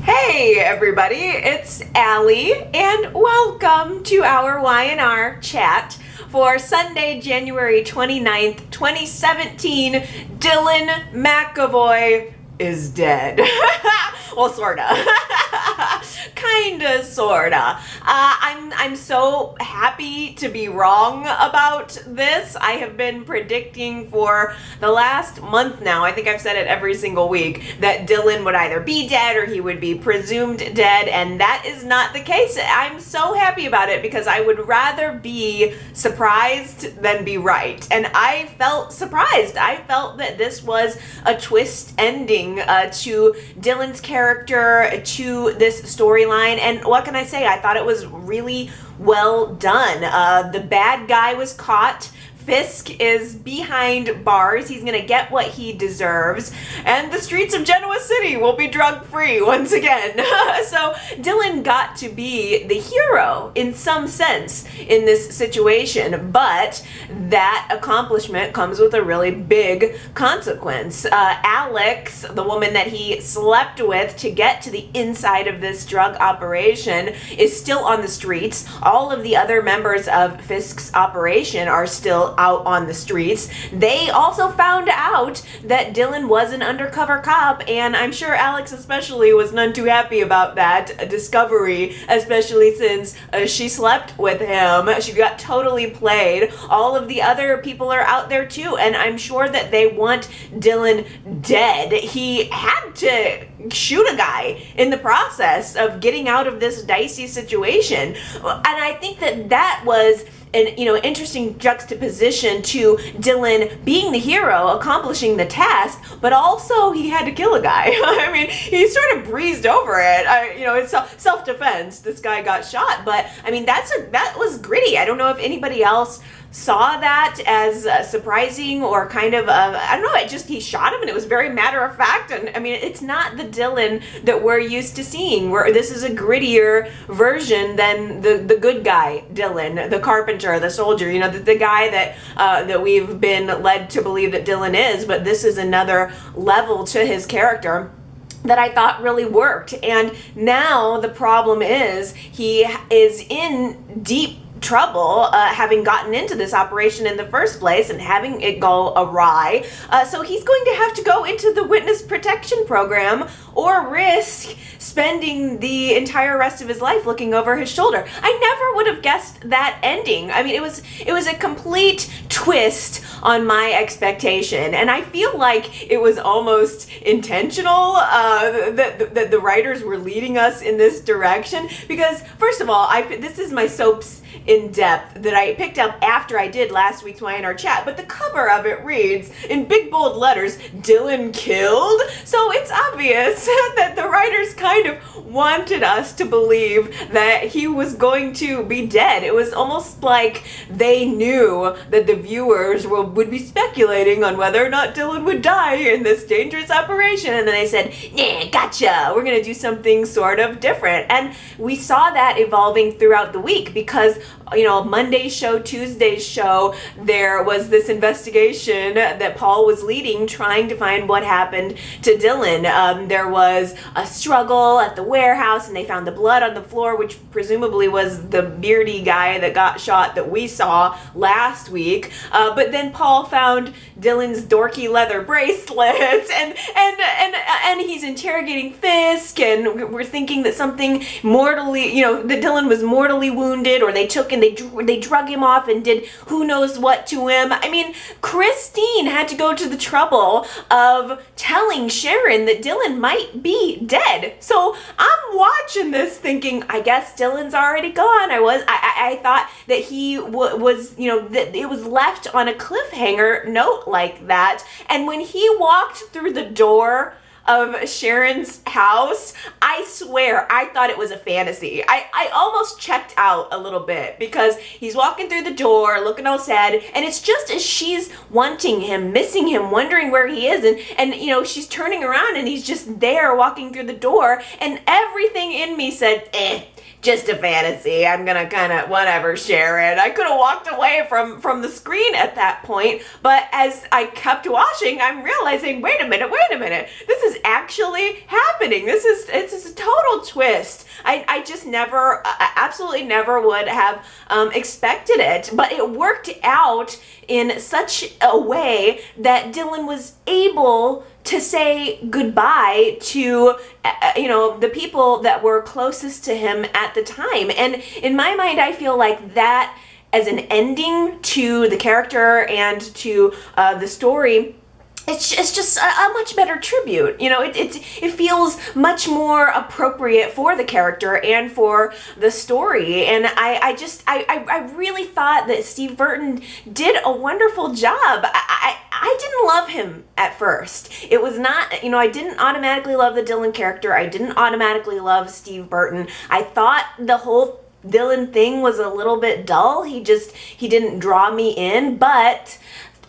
Hey everybody, it's Allie and welcome to our Y&R Chat for Sunday, January 29th, 2017. Dylan MacAvoy is dead. Well, sorta. Kinda, sorta. I'm so happy to be wrong about this. I have been predicting for the last month now, I think I've said it every single week, that Dylan would either be dead or he would be presumed dead, and that is not the case. I'm so happy about it because I would rather be surprised than be right. And I felt surprised. I felt that this was a twist ending to Dylan's character, to this storyline, and what can I say? I thought it was really well done. The bad guy was caught. Fisk is behind bars. He's gonna get what he deserves, and the streets of Genoa City will be drug-free once again. So Dylan got to be the hero in some sense in this situation, but that accomplishment comes with a really big consequence. Alex, the woman that he slept with to get to the inside of this drug operation, is still on the streets. All of the other members of Fisk's operation are still out on the streets. They also found out that Dylan was an undercover cop, and I'm sure Alex especially was none too happy about that discovery, especially since she slept with him. She got totally played. All of the other people are out there too, and I'm sure that they want Dylan dead. He had to shoot a guy in the process of getting out of this dicey situation, and I think that was an interesting juxtaposition to Dylan being the hero, accomplishing the task, but also he had to kill a guy. I mean, he sort of breezed over it. It's self-defense. This guy got shot, but I mean, that was gritty. I don't know if anybody else saw that as surprising or kind of, I don't know, he shot him and it was very matter of fact. And I mean, it's not the Dylan that we're used to seeing, where this is a grittier version than the good guy Dylan, the carpenter, the soldier, the guy that we've been led to believe that Dylan is. But this is another level to his character that I thought really worked. And now the problem is he is in deep trouble, having gotten into this operation in the first place and having it go awry. So he's going to have to go into the witness protection program or risk spending the entire rest of his life looking over his shoulder. I never would have guessed that ending. I mean, it was a complete twist on my expectation, and I feel like it was almost intentional that the writers were leading us in this direction, because first of all, this is my soaps in depth that I picked up after I did last week's Y&R Chat, but the cover of it reads in big bold letters, "Dylan killed." So it's obvious that the writers kind of wanted us to believe that he was going to be dead. It was almost like they knew that the viewers would be speculating on whether or not Dylan would die in this dangerous operation, and then they said, "Yeah, gotcha, we're gonna do something sort of different." And we saw that evolving throughout the week, because Monday's show, Tuesday's show, there was this investigation that Paul was leading, trying to find what happened to Dylan. There was a struggle at the warehouse, and they found the blood on the floor, which presumably was the beardy guy that got shot that we saw last week. But then Paul found Dylan's dorky leather bracelets, and he's interrogating Fisk, and we're thinking that something mortally, that Dylan was mortally wounded, or they took and they drug him off and did who knows what to him. I mean, Christine had to go to the trouble of telling Sharon that Dylan might be dead. So I'm watching this thinking, I guess Dylan's already gone. I thought that he was, that it was left on a cliffhanger note like that. And when he walked through the door of Sharon's house, I swear I thought it was a fantasy. I almost checked out a little bit, because he's walking through the door looking all sad, and it's just as she's wanting him, missing him, wondering where he is, and she's turning around and he's just there walking through the door, and everything in me said, just a fantasy. I'm gonna kind of whatever, Sharon. I could have walked away from the screen at that point, but as I kept watching, I'm realizing, wait a minute, this is actually happening. It's a total twist. I just never, absolutely never would have expected it, but it worked out in such a way that Dylan was able to say goodbye to, the people that were closest to him at the time. And in my mind, I feel like that as an ending to the character and to the story, it's just a much better tribute. It feels much more appropriate for the character and for the story. And I really thought that Steve Burton did a wonderful job. I didn't love him at first. It was not, I didn't automatically love the Dylan character. I didn't automatically love Steve Burton. I thought the whole Dylan thing was a little bit dull. He didn't draw me in, but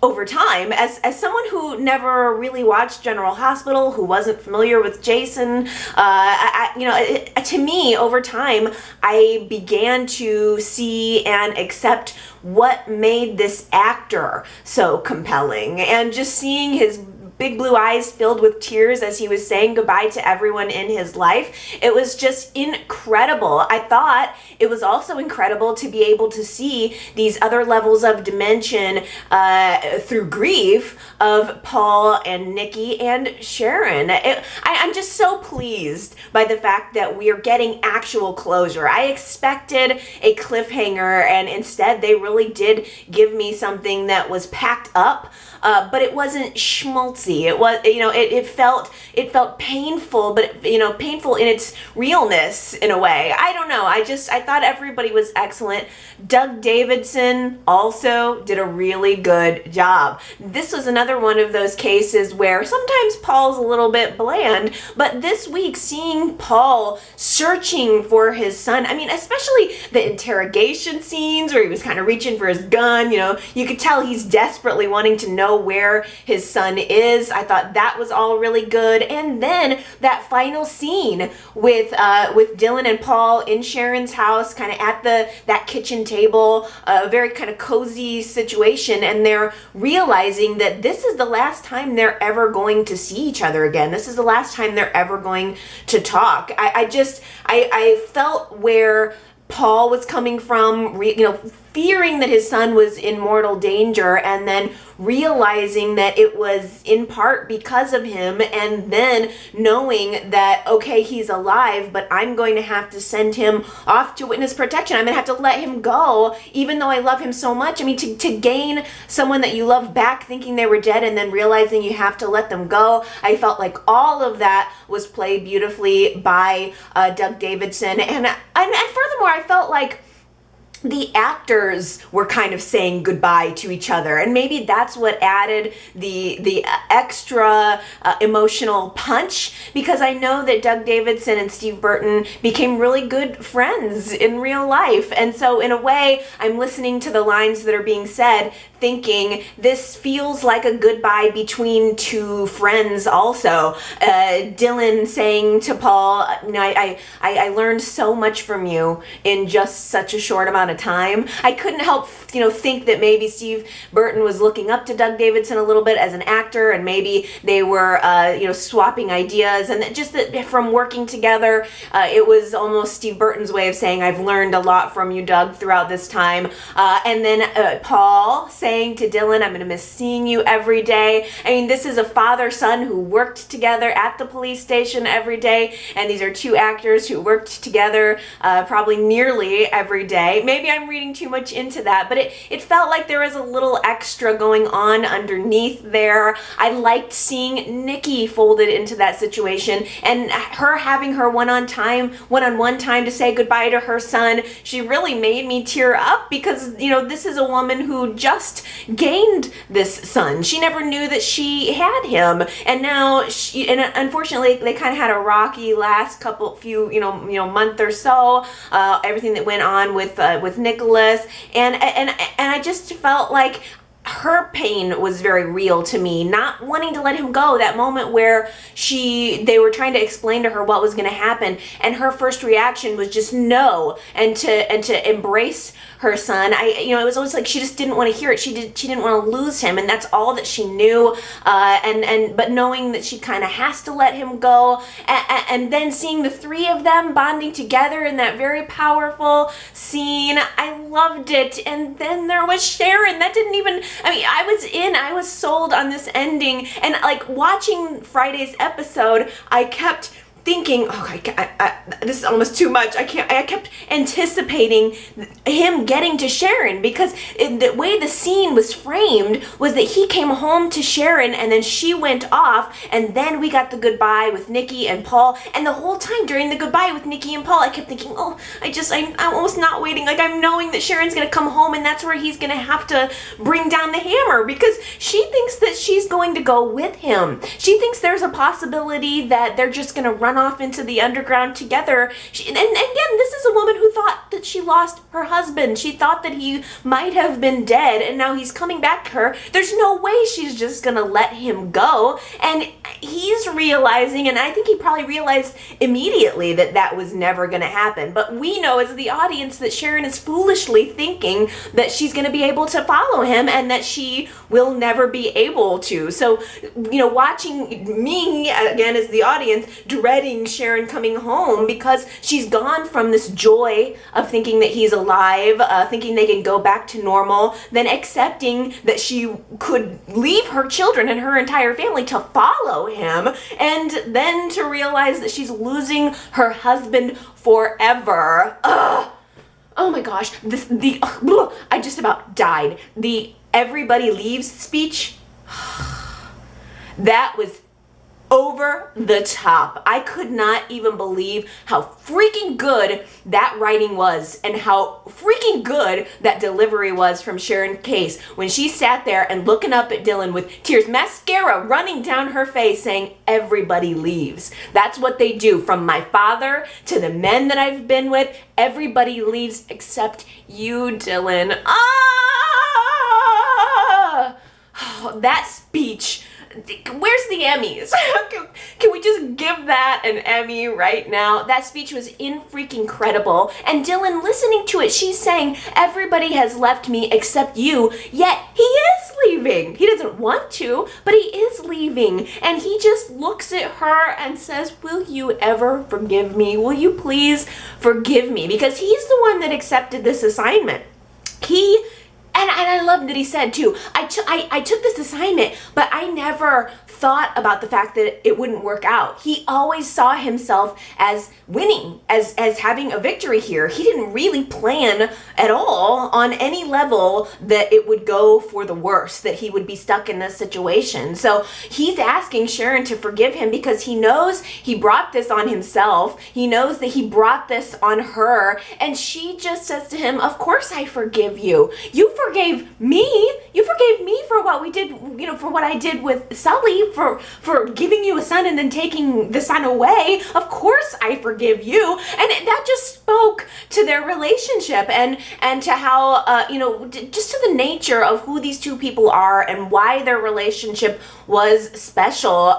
over time, as someone who never really watched General Hospital, who wasn't familiar with Jason, to me, over time, I began to see and accept what made this actor so compelling. And just seeing his big blue eyes filled with tears as he was saying goodbye to everyone in his life, it was just incredible. I thought it was also incredible to be able to see these other levels of dimension through grief of Paul and Nikki and Sharon. I'm just so pleased by the fact that we are getting actual closure. I expected a cliffhanger, and instead they really did give me something that was packed up, but it wasn't schmaltzy. It was, it felt painful, but painful in its realness in a way. I don't know. I thought everybody was excellent. Doug Davidson also did a really good job. This was another one of those cases where sometimes Paul's a little bit bland, but this week seeing Paul searching for his son, especially the interrogation scenes where he was kind of reaching for his gun, you could tell he's desperately wanting to know where his son is. I thought that was all really good. And then that final scene with Dylan and Paul in Sharon's house, kind of at that kitchen table, a very kind of cozy situation, and they're realizing that this is the last time they're ever going to see each other again. This is the last time they're ever going to talk. I felt where Paul was coming from, fearing that his son was in mortal danger, and then realizing that it was in part because of him, and then knowing that, okay, he's alive, but I'm going to have to send him off to witness protection. I'm going to have to let him go, even though I love him so much. To gain someone that you love back thinking they were dead and then realizing you have to let them go, I felt like all of that was played beautifully by Doug Davidson. And furthermore, I felt like the actors were kind of saying goodbye to each other, and maybe that's what added the extra emotional punch, because I know that Doug Davidson and Steve Burton became really good friends in real life. And so in a way, I'm listening to the lines that are being said thinking this feels like a goodbye between two friends also. Dylan saying to Paul, I learned so much from you in just such a short amount of time. I couldn't help think that maybe Steve Burton was looking up to Doug Davidson a little bit as an actor, and maybe they were swapping ideas, and just that from working together, it was almost Steve Burton's way of saying, I've learned a lot from you, Doug, throughout this time. And then Paul saying to Dylan, I'm going to miss seeing you every day. This is a father-son who worked together at the police station every day, and these are two actors who worked together probably nearly every day. Maybe I'm reading too much into that, but it felt like there was a little extra going on underneath there. I liked seeing Nikki folded into that situation, and her having her one-on-one time to say goodbye to her son. She really made me tear up, because this is a woman who just gained this son. She never knew that she had him, and now unfortunately they kind of had a rocky last few month or so. Everything that went on with Nicholas, and I just felt like her pain was very real to me, not wanting to let him go. That moment where they were trying to explain to her what was going to happen, and her first reaction was just no, and to embrace her son. It was always like she just didn't want to hear it. She didn't want to lose him, and that's all that she knew. But knowing that she kind of has to let him go, and then seeing the three of them bonding together in that very powerful scene, I loved it. And then there was Sharon. That didn't even. I was sold on this ending, and like watching Friday's episode, I kept thinking, this is almost too much. I kept anticipating him getting to Sharon, because the way the scene was framed was that he came home to Sharon and then she went off, and then we got the goodbye with Nikki and Paul. And the whole time during the goodbye with Nikki and Paul, I kept thinking, I'm almost not waiting. Like, I'm knowing that Sharon's gonna come home and that's where he's gonna have to bring down the hammer, because she thinks that she's going to go with him. She thinks there's a possibility that they're just gonna run off into the underground together. And again, this is a woman who thought that she lost her husband. She thought that he might have been dead, and now he's coming back to her. There's no way she's just gonna let him go. And he's realizing, and I think he probably realized immediately, that that was never gonna happen. But we know as the audience that Sharon is foolishly thinking that she's gonna be able to follow him, and that she will never be able to. So, watching me, again, as the audience, dreading Sharon coming home, because she's gone from this joy of thinking that he's alive, thinking they can go back to normal, then accepting that she could leave her children and her entire family to follow him, and then to realize that she's losing her husband forever. Oh my gosh, I just about died. The everybody leaves speech, that was over the top. I could not even believe how freaking good that writing was, and how freaking good that delivery was from Sharon Case when she sat there and looking up at Dylan with tears, mascara running down her face, saying, everybody leaves. That's what they do. From my father to the men that I've been with, everybody leaves except you, Dylan. That speech. Where's the Emmys? Can we just give that an Emmy right now? That speech was freaking credible. And Dylan, listening to it, she's saying, everybody has left me except you, yet he is leaving. He doesn't want to, but he is leaving. And he just looks at her and says, will you ever forgive me? Will you please forgive me? Because he's the one that accepted this assignment. And I love that he said too, I took this assignment, but I never thought about the fact that it wouldn't work out. He always saw himself as winning, as having a victory here. He didn't really plan at all on any level that it would go for the worse, that he would be stuck in this situation. So he's asking Sharon to forgive him because he knows he brought this on himself. He knows that he brought this on her. And she just says to him, of course I forgive you. You forgave me. You forgave me for what we did, for what I did with Sully, for giving you a son and then taking the son away. Of course I forgive you. And that just spoke to their relationship and to how, just to the nature of who these two people are and why their relationship was special.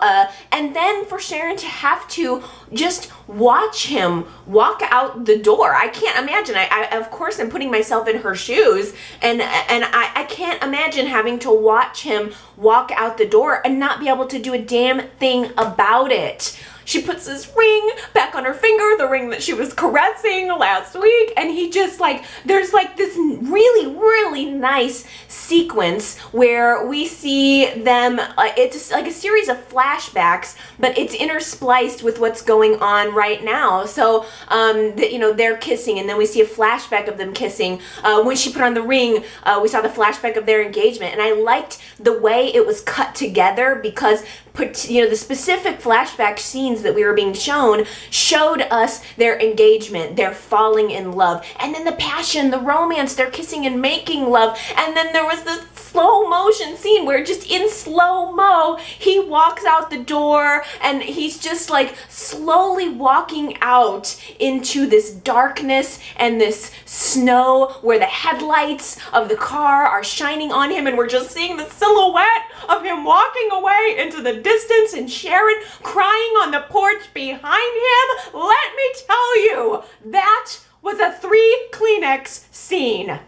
And then for Sharon to have to just watch him walk out the door. I can't imagine. I of course I'm putting myself in her shoes, and I can't imagine having to watch him walk out the door and not be able to do a damn thing about it. She puts this ring back on her finger, the ring that she was caressing last week, and he just there's this really, really nice sequence where we see them, it's like a series of flashbacks, but it's interspliced with what's going on right now. So, they're kissing, and then we see a flashback of them kissing. When she put on the ring, we saw the flashback of their engagement, and I liked the way it was cut together because the specific flashback scenes that we were being shown showed us their engagement, their falling in love, and then the passion, the romance, they're kissing and making love, and then there was this slow motion scene where just in slow-mo, he walks out the door and he's just like slowly walking out into this darkness and this snow where the headlights of the car are shining on him, and we're just seeing the silhouette of him walking away into the distance and Sharon crying on the porch behind him. Let me tell you, that was a 3 Kleenex scene.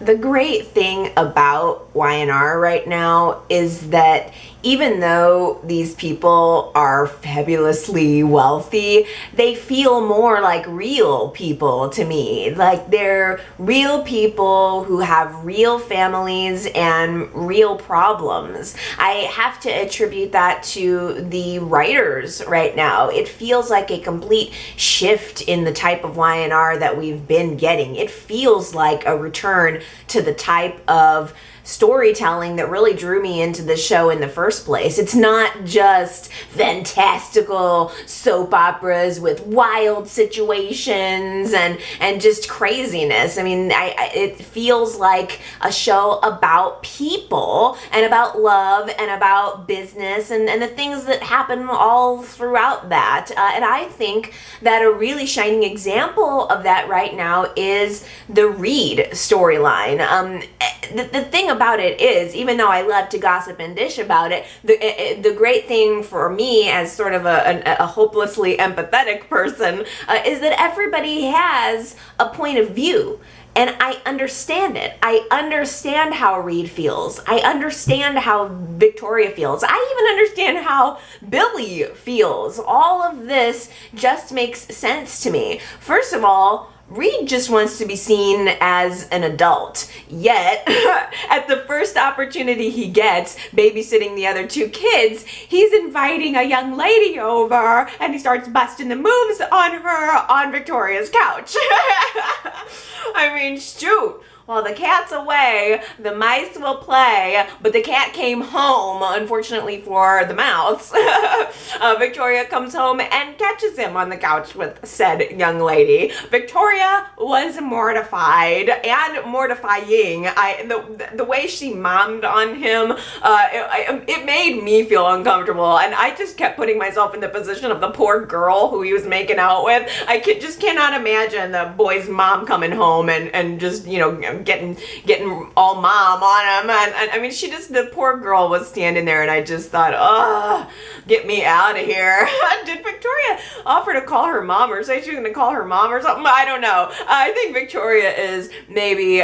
The great thing about Y&R right now is that even though these people are fabulously wealthy, they feel more like real people to me. Like they're real people who have real families and real problems. I have to attribute that to the writers right now. It feels like a complete shift in the type of Y&R that we've been getting. It feels like a return to the type of storytelling that really drew me into the show in the first place. It's not just fantastical soap operas with wild situations and just craziness. I mean, it feels like a show about people and about love and about business and the things that happen all throughout that. And I think that a really shining example of that right now is the Reed storyline. The thing about it is, even though I love to gossip and dish about it, the great thing for me as sort of a hopelessly empathetic person is that everybody has a point of view. And I understand it. I understand how Reed feels. I understand how Victoria feels. I even understand how Billy feels. All of this just makes sense to me. First of all, Reed just wants to be seen as an adult, yet at the first opportunity he gets babysitting the other 2 kids, he's inviting a young lady over and he starts busting the moves on her on Victoria's couch. I mean, shoot. While the cat's away, the mice will play, but the cat came home, unfortunately for the mouse. Victoria comes home and catches him on the couch with said young lady. Victoria was mortified and mortifying. The way she mommed on him, it made me feel uncomfortable, and I just kept putting myself in the position of the poor girl who he was making out with. I just cannot imagine the boy's mom coming home and just, you know, getting all mom on him, and I mean, the poor girl was standing there, and I just thought, oh, get me out of here. Did Victoria offer to call her mom or say she was going to call her mom or something? I don't know. I think Victoria is maybe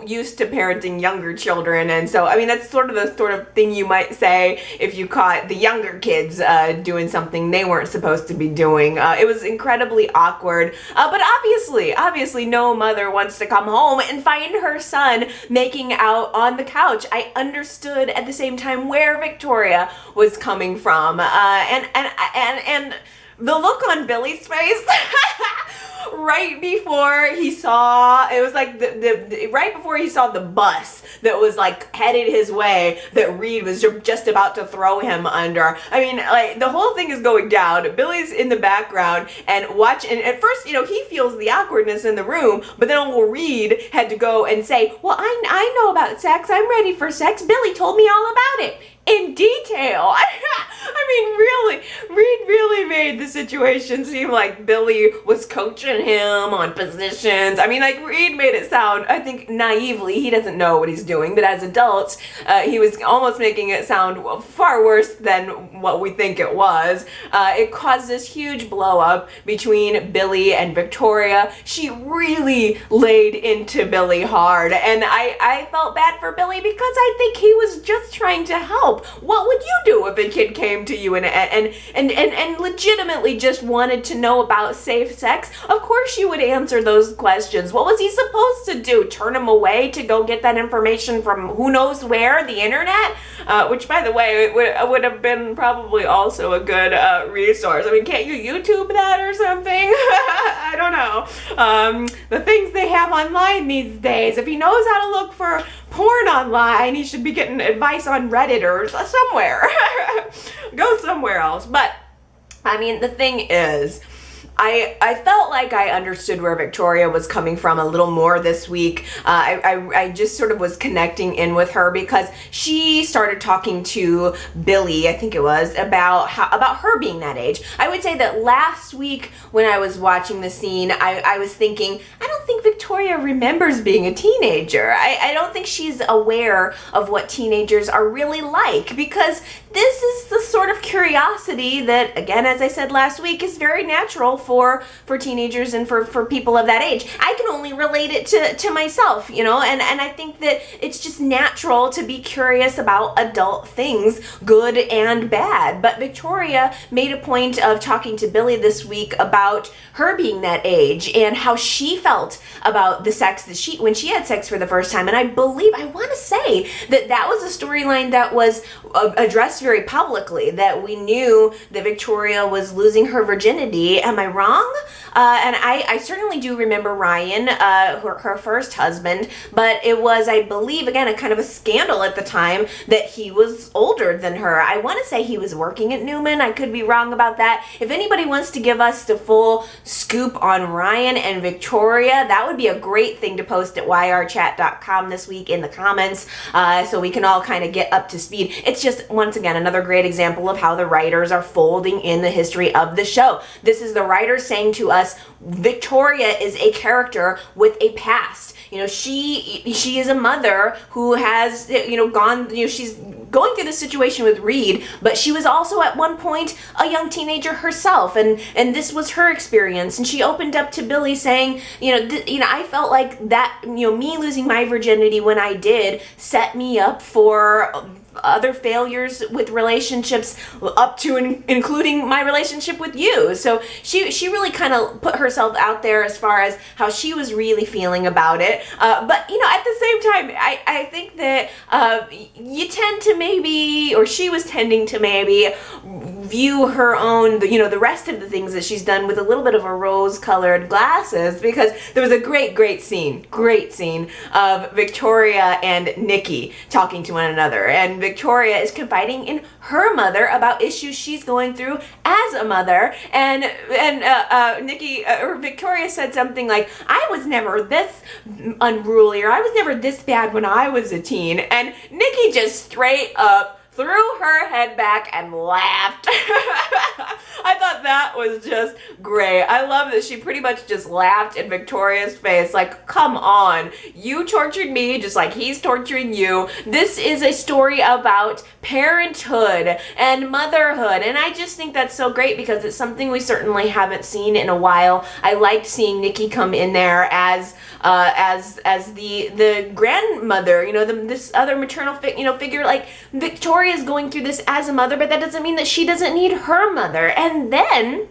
used to parenting younger children, and so, I mean, that's sort of the thing you might say if you caught the younger kids doing something they weren't supposed to be doing. It was incredibly awkward, but obviously no mother wants to come home and find her son making out on the couch. I understood at the same time where Victoria was coming from, and the look on Billy's face right before he saw, it was like right before he saw the bus that was like headed his way that Reed was just about to throw him under. I mean, like, the whole thing is going down. Billy's in the background and at first, you know, he feels the awkwardness in the room, but then Uncle Reed had to go and say, well, I know about sex. I'm ready for sex. Billy told me all about it in detail. I mean, really, Reed really made the situation seem like Billy was coaching him on positions. I mean, like, Reed made it sound, I think naively, he doesn't know what he's doing, but as adults, he was almost making it sound far worse than what we think it was. It caused this huge blow up between Billy and Victoria. She really laid into Billy hard, and I felt bad for Billy because I think he was just trying to help. What would you do if a kid came to you and legitimately just wanted to know about safe sex? Of course you would answer those questions. What was he supposed to do? Turn him away to go get that information from who knows where, the internet? Which, by the way, would have been probably also a good resource. I mean, can't you YouTube that or something? I don't know. The things they have online these days. If he knows how to look for porn online, he should be getting advice on Reddit or somewhere. Go somewhere else. But I mean, the thing is, I felt like I understood where Victoria was coming from a little more this week. I just sort of was connecting in with her because she started talking to Billy, I think it was, about her being that age. I would say that last week when I was watching the scene, I was thinking, I don't think Victoria remembers being a teenager. I don't think she's aware of what teenagers are really like, because this is the sort of curiosity that, again, as I said last week, is very natural for teenagers and for people of that age. I can only relate it to myself, and I think that it's just natural to be curious about adult things, good and bad. But Victoria made a point of talking to Billy this week about her being that age and how she felt about the sex that when she had sex for the first time. And I want to say that was a storyline that was addressed very publicly, that we knew that Victoria was losing her virginity. Am I wrong? And I certainly do remember Ryan, her first husband, but it was, I believe, again, a kind of a scandal at the time that he was older than her. I want to say he was working at Newman. I could be wrong about that. If anybody wants to give us the full scoop on Ryan and Victoria, that would be a great thing to post at yrchat.com this week in the comments, so we can all kind of get up to speed. It's just, once again, another great example of how the writers are folding in the history of the show. This is the writers saying to us, Victoria is a character with a past. She is a mother who has, gone, she's going through this situation with Reed, but she was also at one point a young teenager herself, and this was her experience, and she opened up to Billy saying, I felt like that, me losing my virginity when I did set me up for other failures with relationships, up to and including my relationship with you. So she really kind of put herself out there as far as how she was really feeling about it. But at the same time, I think that you tend to maybe, or she was tending to maybe view her own, the rest of the things that she's done with a little bit of a rose-colored glasses, because there was a great scene of Victoria and Nikki talking to one another, and Victoria is confiding in her mother about issues she's going through as a mother, and Nikki or Victoria said something like, I was never this unruly, or I was never this bad when I was a teen, and Nikki just straight up threw her head back and laughed. I thought that was just great. I love that she pretty much just laughed in Victoria's face, like, come on, you tortured me just like he's torturing you. This is a story about parenthood and motherhood, and I just think that's so great because it's something we certainly haven't seen in a while. I liked seeing Nikki come in there as the grandmother, this other maternal figure. Like, Victoria is going through this as a mother, but that doesn't mean that she doesn't need her mother. And then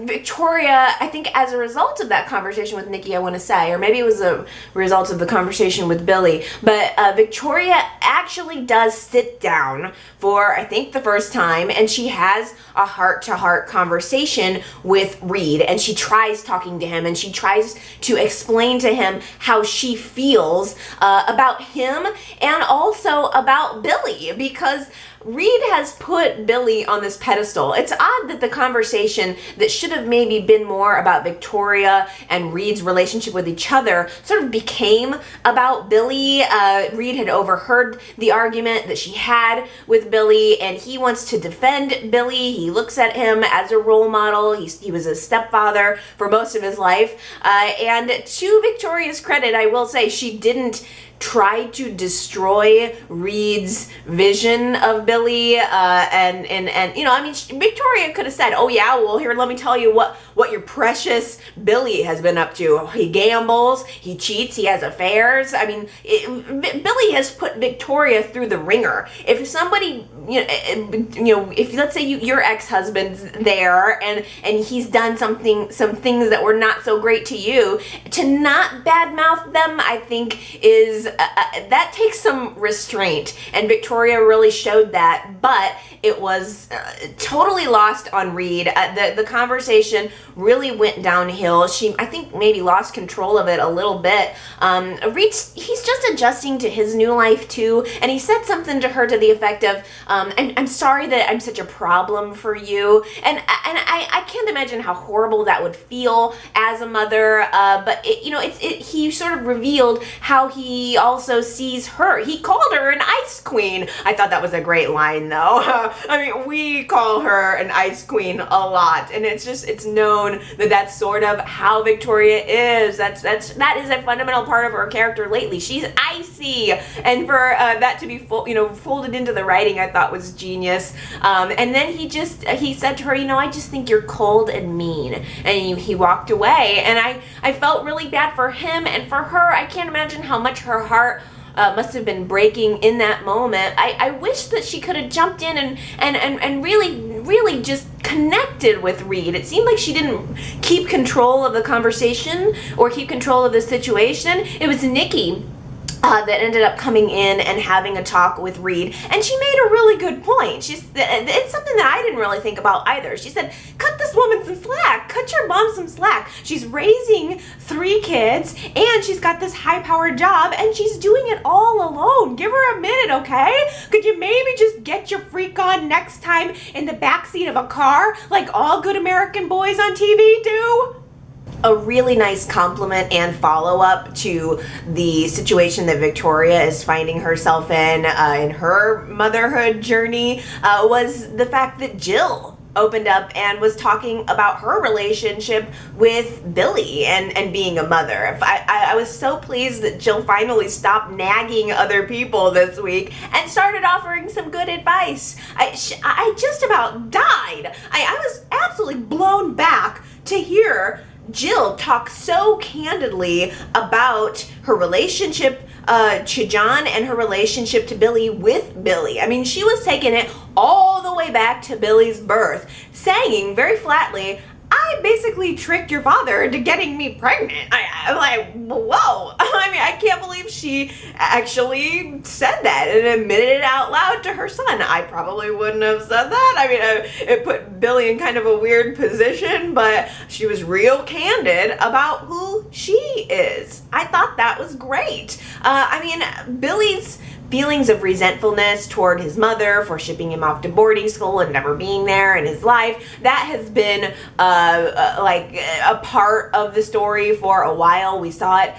Victoria, I think as a result of that conversation with Nikki, I want to say, or maybe it was a result of the conversation with Billy, but Victoria actually does sit down for, I think, the first time, and she has a heart-to-heart conversation with Reed, and she tries talking to him, and she tries to explain to him how she feels about him and also about Billy, because Reed has put Billy on this pedestal. It's odd that the conversation that should have maybe been more about Victoria and Reed's relationship with each other sort of became about Billy. Reed had overheard the argument that she had with Billy, and he wants to defend Billy. He looks at him as a role model. He was a stepfather for most of his life. And to Victoria's credit, I will say she didn't try to destroy Reed's vision of Billy, and Victoria could have said, oh yeah, well, here, let me tell you what your precious Billy has been up to. He gambles, he cheats, he has affairs. Billy has put Victoria through the ringer. If somebody, if let's say your ex-husband's there and he's done some things that were not so great to you, to not badmouth them, I think is that takes some restraint, and Victoria really showed that, but it was totally lost on Reed. The conversation really went downhill. She, I think, maybe lost control of it a little bit. Reed, he's just adjusting to his new life too, and he said something to her to the effect of, I'm sorry that I'm such a problem for you. And I can't imagine how horrible that would feel as a mother. But he sort of revealed how he also sees her. He called her an ice queen. I thought that was a great line, though. I mean, we call her an ice queen a lot, and it's known that that's sort of how Victoria is. That is a fundamental part of her character lately. She's icy, and for that to be folded into the writing, I thought was genius. And then he said to her, I just think you're cold and mean, and he walked away. And I felt really bad for him and for her. I can't imagine how much her heart must have been breaking in that moment. I wish that she could have jumped in and really just connected with Reed. It seemed like she didn't keep control of the conversation or keep control of the situation. It was Nikki that ended up coming in and having a talk with Reed, and she made a really good point. It's something that I didn't really think about either. She said, cut this woman some slack, cut your mom some slack. She's raising 3 kids, and she's got this high-powered job, and she's doing it all alone. Give her a minute, okay? Could you maybe just get your freak on next time in the backseat of a car like all good American boys on TV do? A really nice compliment and follow-up to the situation that Victoria is finding herself in her motherhood journey was the fact that Jill opened up and was talking about her relationship with Billy and being a mother. I was so pleased that Jill finally stopped nagging other people this week and started offering some good advice. I just about died. I was absolutely blown back to hear Jill talk so candidly about her relationship to John and her relationship to Billy with Billy. I mean, she was taking it all the way back to Billy's birth, saying very flatly, I basically tricked your father into getting me pregnant. I'm like, whoa. I mean, I can't believe she actually said that and admitted it out loud to her son. I probably wouldn't have said that. I mean, it put Billy in kind of a weird position, but she was real candid about who she is. I thought that was great. I mean, Billy's feelings of resentfulness toward his mother for shipping him off to boarding school and never being there in his life, that has been like a part of the story for a while. We saw it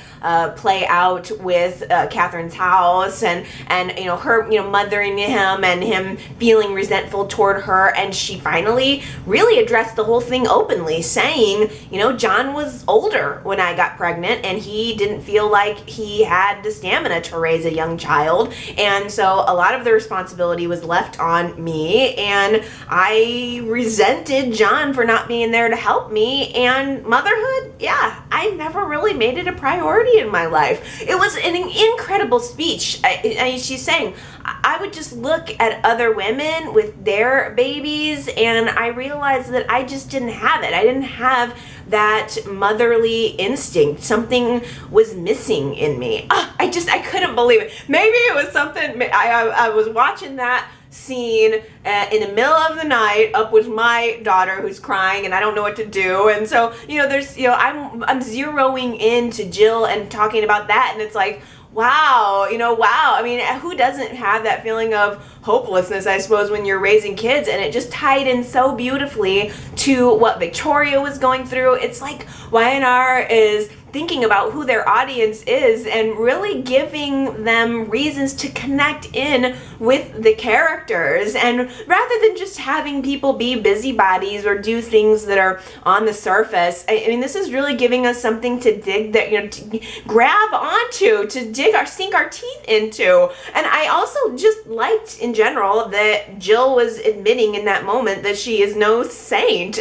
play out with Catherine's house and her mothering him and him feeling resentful toward her, and she finally really addressed the whole thing openly, saying, John was older when I got pregnant and he didn't feel like he had the stamina to raise a young child. And so a lot of the responsibility was left on me, and I resented John for not being there to help me. And motherhood, yeah, I never really made it a priority in my life. It was an incredible speech. She's saying, I would just look at other women with their babies, and I realized that I just didn't have it. I didn't have that motherly instinct. Something was missing in me. I couldn't believe it. Maybe it was something, I was watching that scene in the middle of the night up with my daughter who's crying and I don't know what to do, and so I'm zeroing into Jill and talking about that, and it's like, wow. I mean, who doesn't have that feeling of hopelessness, I suppose, when you're raising kids? And it just tied in so beautifully to what Victoria was going through. It's like Y&R is thinking about who their audience is and really giving them reasons to connect in with the characters, and rather than just having people be busybodies or do things that are on the surface. I mean, this is really giving us something to dig, that to grab onto, to sink our teeth into. And I also just liked in general that Jill was admitting in that moment that she is no saint.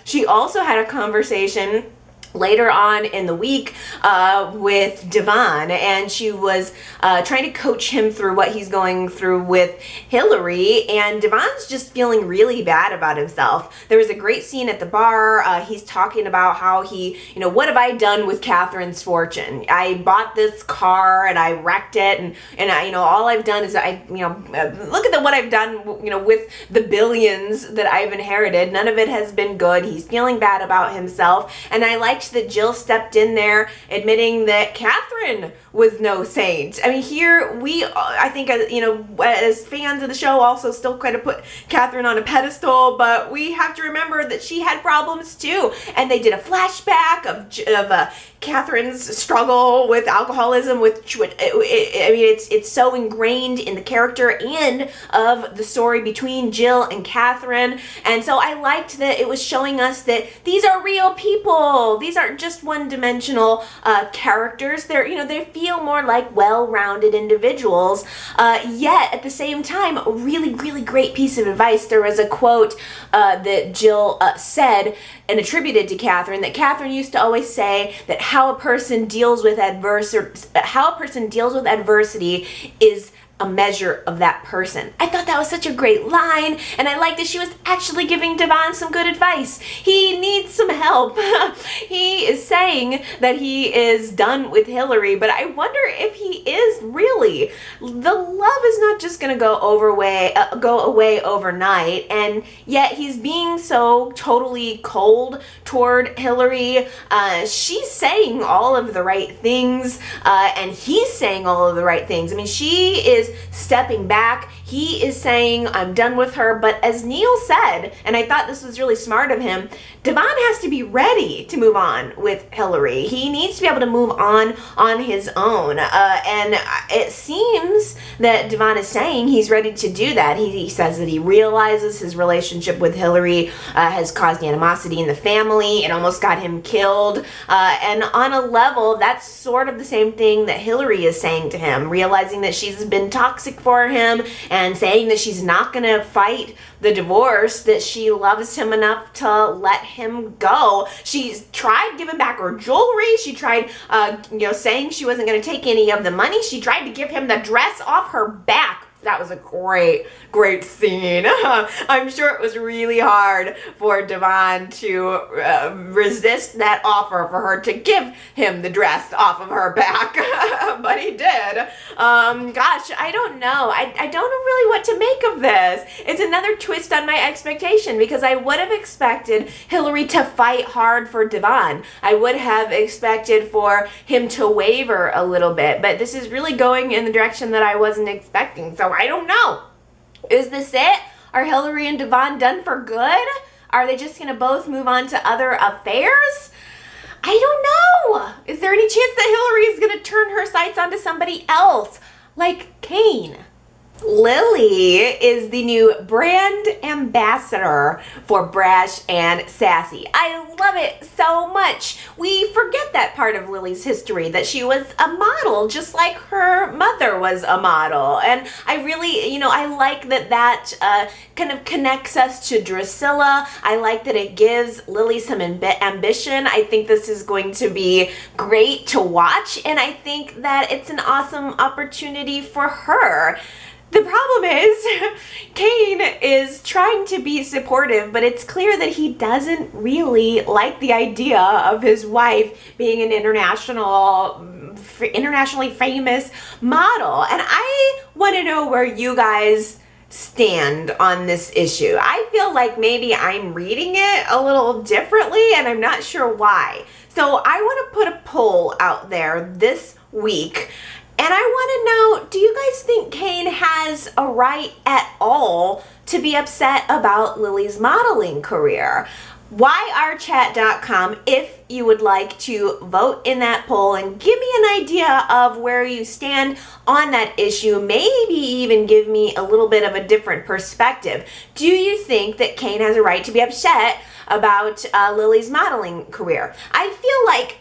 She also had a conversation later on in the week with Devon, and she was trying to coach him through what he's going through with Hilary, and Devon's just feeling really bad about himself. There was a great scene at the bar. He's talking about how he, what have I done with Catherine's fortune? I bought this car and I wrecked it, and I, all I've done is look at what I've done, with the billions that I've inherited. None of it has been good. He's feeling bad about himself, and I liked liked that Jill stepped in there admitting that Catherine was no saint. I mean, here I think, as fans of the show, also still kind of put Catherine on a pedestal, but we have to remember that she had problems too. And they did a flashback of Catherine's struggle with alcoholism, it's so ingrained in the character and of the story between Jill and Catherine. And so I liked that it was showing us that these are real people. These aren't just one-dimensional characters. They feel more like well-rounded individuals. Yet at the same time, a really, really great piece of advice. There was a quote that Jill said and attributed to Catherine, that Catherine used to always say that how a person deals with adversity is a measure of that person. I thought that was such a great line, and I liked that she was actually giving Devon some good advice. He needs some help. He is saying that he is done with Hilary, but I wonder if he is really. The love is not just going to go away overnight, and yet he's being so totally cold toward Hilary. She's saying all of the right things, and he's saying all of the right things. I mean, she is stepping back. He is saying, I'm done with her. But as Neil said, and I thought this was really smart of him, Devon has to be ready to move on with Hilary. He needs to be able to move on his own. And it seems that Devon is saying he's ready to do that. He says that he realizes his relationship with Hilary has caused animosity in the family. It almost got him killed. And on a level, that's sort of the same thing that Hilary is saying to him, realizing that she's been toxic for him and saying that she's not going to fight the divorce, that she loves him enough to let him go. She's tried giving back her jewelry. She tried, saying she wasn't going to take any of the money. She tried to give him the dress off her back. That was a great, great scene. I'm sure it was really hard for Devon to resist that offer for her to give him the dress off of her back, but he did. Gosh, I don't know. I don't know really what to make of this. It's another twist on my expectation, because I would have expected Hilary to fight hard for Devon. I would have expected for him to waver a little bit, but this is really going in the direction that I wasn't expecting. So I don't know. Is this it? Are Hilary and Devon done for good? Are they just going to both move on to other affairs? I don't know. Is there any chance that Hilary is going to turn her sights onto somebody else, like Kane? Lily is the new brand ambassador for Brash and Sassy. I love it so much. We forget that part of Lily's history, that she was a model just like her mother was a model. And I really, I like that kind of connects us to Drusilla. I like that it gives Lily some ambition. I think this is going to be great to watch, and I think that it's an awesome opportunity for her. The problem is, Kane is trying to be supportive, but it's clear that he doesn't really like the idea of his wife being an internationally famous model. And I want to know where you guys stand on this issue. I feel like maybe I'm reading it a little differently, and I'm not sure why. So I want to put a poll out there this week. And I want to know, do you guys think Kane has a right at all to be upset about Lily's modeling career? YRChat.com if you would like to vote in that poll and give me an idea of where you stand on that issue. Maybe even give me a little bit of a different perspective. Do you think that Kane has a right to be upset about Lily's modeling career? I feel like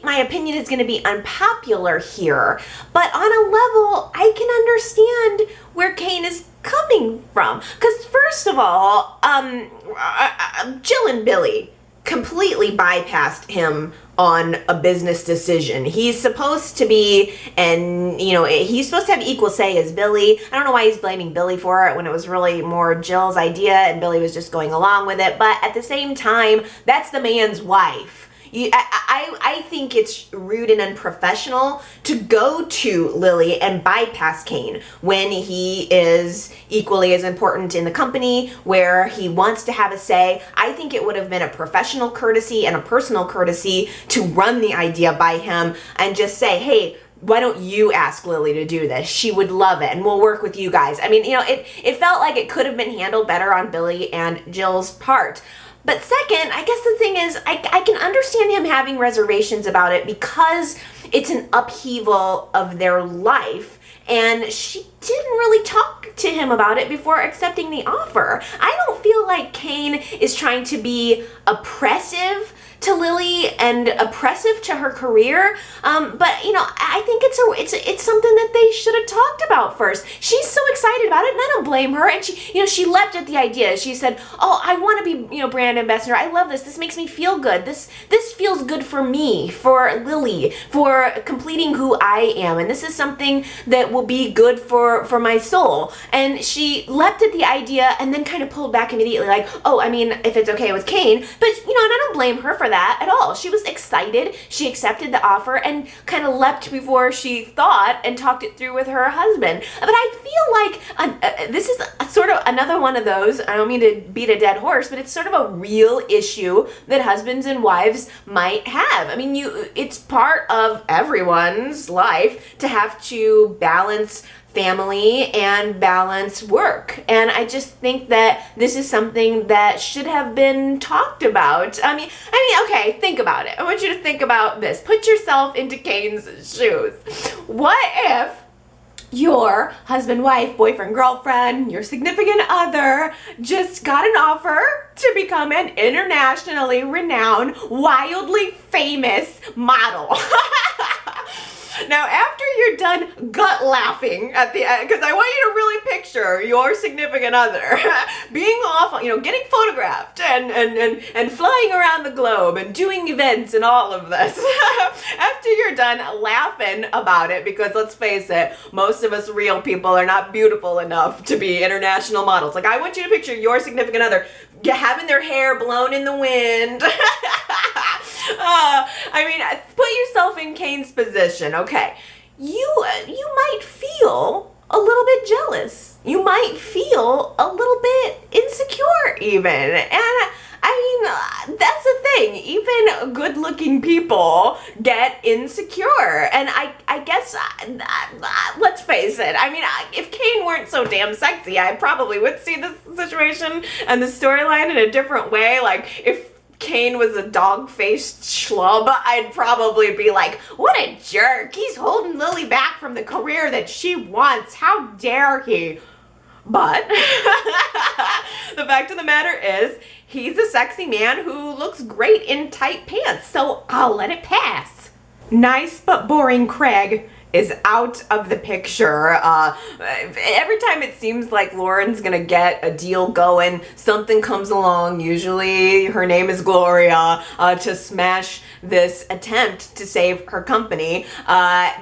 my opinion is going to be unpopular here, but on a level, I can understand where Kane is coming from. Because first of all, Jill and Billy completely bypassed him on a business decision. He's supposed to be, he's supposed to have equal say as Billy. I don't know why he's blaming Billy for it when it was really more Jill's idea and Billy was just going along with it. But at the same time, that's the man's wife. I think it's rude and unprofessional to go to Lily and bypass Kane when he is equally as important in the company, where he wants to have a say. I think it would have been a professional courtesy and a personal courtesy to run the idea by him and just say, hey, why don't you ask Lily to do this? She would love it, and we'll work with you guys. I mean, it felt like it could have been handled better on Billy and Jill's part. But second, I guess the thing is, I can understand him having reservations about it because it's an upheaval of their life, and she didn't really talk to him about it before accepting the offer. I don't feel like Kane is trying to be oppressive to Lily and oppressive to her career, but I think it's something that they should have talked about first. She's so excited about it, and I don't blame her. And she leapt at the idea. She said, "Oh, I want to be brand ambassador. I love this. This makes me feel good. This feels good for me, for Lily, for completing who I am, and this is something that will be good for my soul." And she leapt at the idea and then kind of pulled back immediately, like, "Oh, I mean, if it's okay with Kane," but and I don't blame her for that at all. She was excited. She accepted the offer and kind of leapt before she thought and talked it through with her husband. But I feel like this is sort of another one of those, I don't mean to beat a dead horse, but it's sort of a real issue that husbands and wives might have. I mean, it's part of everyone's life to have to balance family and balance work. And I just think that this is something that should have been talked about. I mean, okay, think about it. I want you to think about this. Put yourself into Kane's shoes. What if your husband, wife, boyfriend, girlfriend, your significant other just got an offer to become an internationally renowned, wildly famous model? Now, after you're done gut laughing at the end, because I want you to really picture your significant other being off, getting photographed and flying around the globe and doing events and all of this. After you're done laughing about it, because let's face it, most of us real people are not beautiful enough to be international models. Like, I want you to picture your significant other having their hair blown in the wind. Put yourself in Kane's position, okay? You might feel a little bit jealous. You might feel a little bit insecure even. And that's the thing. Even good-looking people get insecure. And I guess, let's face it. If Kane weren't so damn sexy, I probably would see this situation and the storyline in a different way. Like, if Kane was a dog-faced schlub, I'd probably be like, what a jerk. He's holding Lily back from the career that she wants. How dare he? But the fact of the matter is, he's a sexy man who looks great in tight pants, so I'll let it pass. Nice but boring Craig is out of the picture. Every time it seems like Lauren's gonna get a deal going, something comes along, usually her name is Gloria, to smash this attempt to save her company.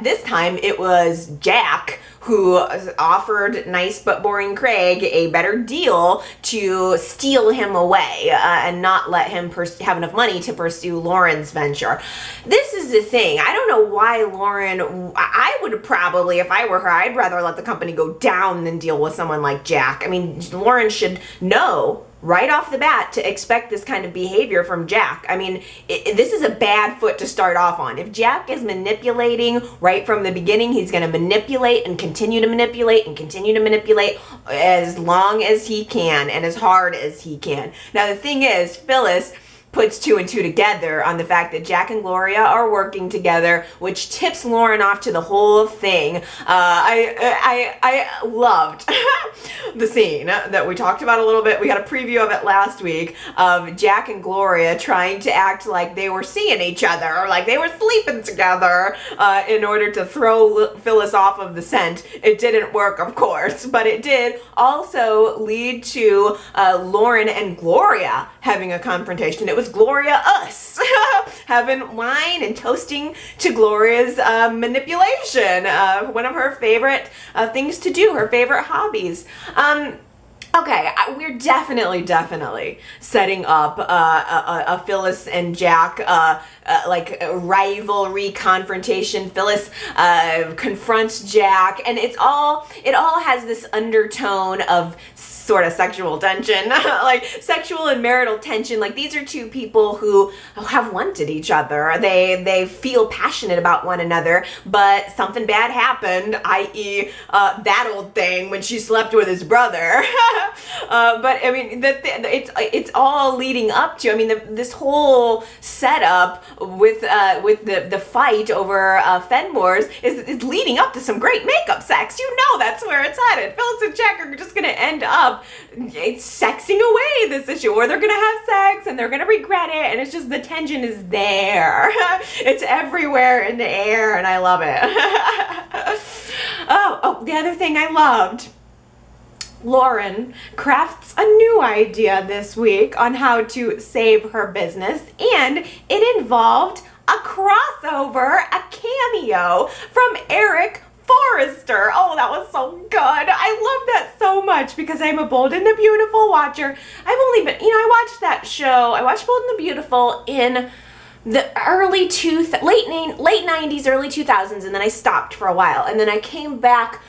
This time it was Jack who offered nice but boring Craig a better deal to steal him away and not let him have enough money to pursue Lauren's venture. This is the thing. I don't know why Lauren, I would probably, if I were her, I'd rather let the company go down than deal with someone like Jack. Lauren should know right off the bat to expect this kind of behavior from Jack. This is a bad foot to start off on. If Jack is manipulating right from the beginning, he's going to manipulate and continue to manipulate and continue to manipulate as long as he can and as hard as he can. Now, the thing is, Phyllis puts two and two together on the fact that Jack and Gloria are working together, which tips Lauren off to the whole thing. I loved the scene that we talked about a little bit. We got a preview of it last week of Jack and Gloria trying to act like they were seeing each other, or like they were sleeping together in order to throw Phyllis off of the scent. It didn't work, of course, but it did also lead to Lauren and Gloria having a confrontation. It was Gloria us having wine and toasting to Gloria's manipulation, one of her favorite things to do, her favorite hobbies. Okay, we're definitely setting up a Phyllis and Jack like a rivalry confrontation. Phyllis confronts Jack, and it all has this undertone of sort of sexual tension, like sexual and marital tension. Like, these are two people who have wanted each other. They feel passionate about one another, but something bad happened, i.e. That old thing when she slept with his brother. But I mean, it's all leading up to, I mean, this whole setup with the fight over Fenmore's is leading up to some great makeup sex. You know that's where it's headed. Phyllis and Jack are just gonna end up sexing away this issue, or they're gonna have sex and they're gonna regret it, and it's just, the tension is there. It's everywhere in the air, and I love it. Oh, the other thing I loved, Lauren crafts a new idea this week on how to save her business, and it involved a crossover, a cameo from Eric Forrester. Oh, that was so good. I love that so much because I'm a Bold and the Beautiful watcher. I've only been, I watched that show. I watched Bold and the Beautiful in the late 90s, early 2000s, and then I stopped for a while, and then I came back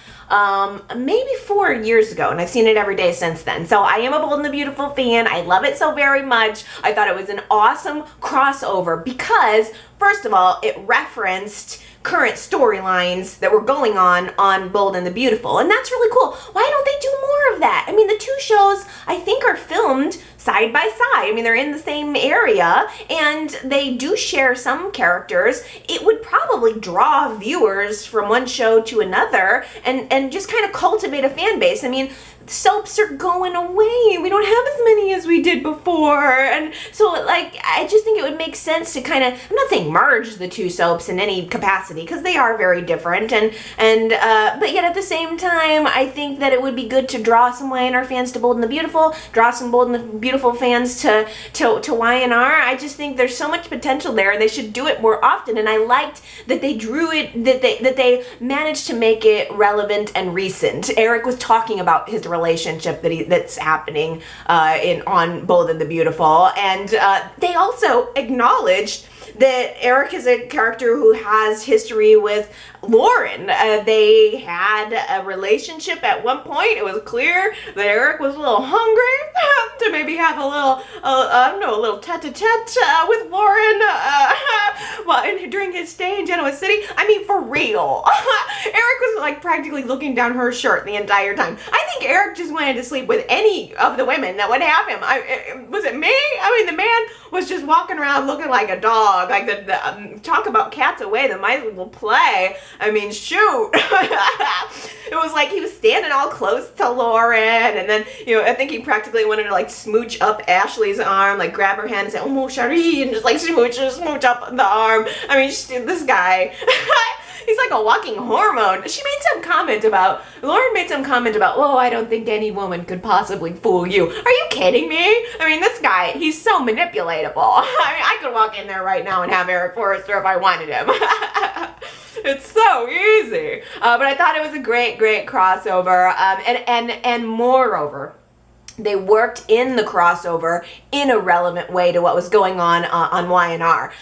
maybe 4 years ago, and I've seen it every day since then. So I am a Bold and the Beautiful fan. I love it so very much. I thought it was an awesome crossover because, first of all, it referenced current storylines that were going on Bold and the Beautiful, and that's really cool. Why don't they do more of that? I mean, the two shows, I think, are filmed side by side. I mean, they're in the same area, and they do share some characters. It would probably draw viewers from one show to another and just kind of cultivate a fan base. I mean, soaps are going away. We don't have as many as we did before. And so, like, I just think it would make sense to kind of, I'm not saying merge the two soaps in any capacity, because they are very different, but yet at the same time, I think that it would be good to draw some Y&R fans to Bold and the Beautiful, draw some Bold and the Beautiful fans to Y&R. I just think there's so much potential there, and they should do it more often. And I liked that they drew it, that they managed to make it relevant and recent. Eric was talking about his relationship that's happening on Bold and the Beautiful, and they also acknowledged that Eric is a character who has history with Lauren. They had a relationship at one point. It was clear that Eric was a little hungry to maybe have a little, a little tete-a-tete with Lauren during his stay in Genoa City. I mean, for real. Eric was like practically looking down her shirt the entire time. I think Eric just wanted to sleep with any of the women that would have him. Was it me? I mean, the man was just walking around looking like a dog. Like, talk about cats away, the mice will play. I mean, shoot. It was like he was standing all close to Lauren, and then, I think he practically wanted to, like, smooch up Ashley's arm, like, grab her hand and say, "Oh, mon chéri," and just, like, smooch up the arm. I mean, this guy, he's like a walking hormone. Lauren made some comment about, "Oh, I don't think any woman could possibly fool you." Are you kidding me? I mean, this guy, he's so manipulatable. I mean, I could walk in there right now and have Eric Forrester if I wanted him. It's so easy. But I thought it was a great crossover. And moreover, they worked in the crossover in a relevant way to what was going on Y&R.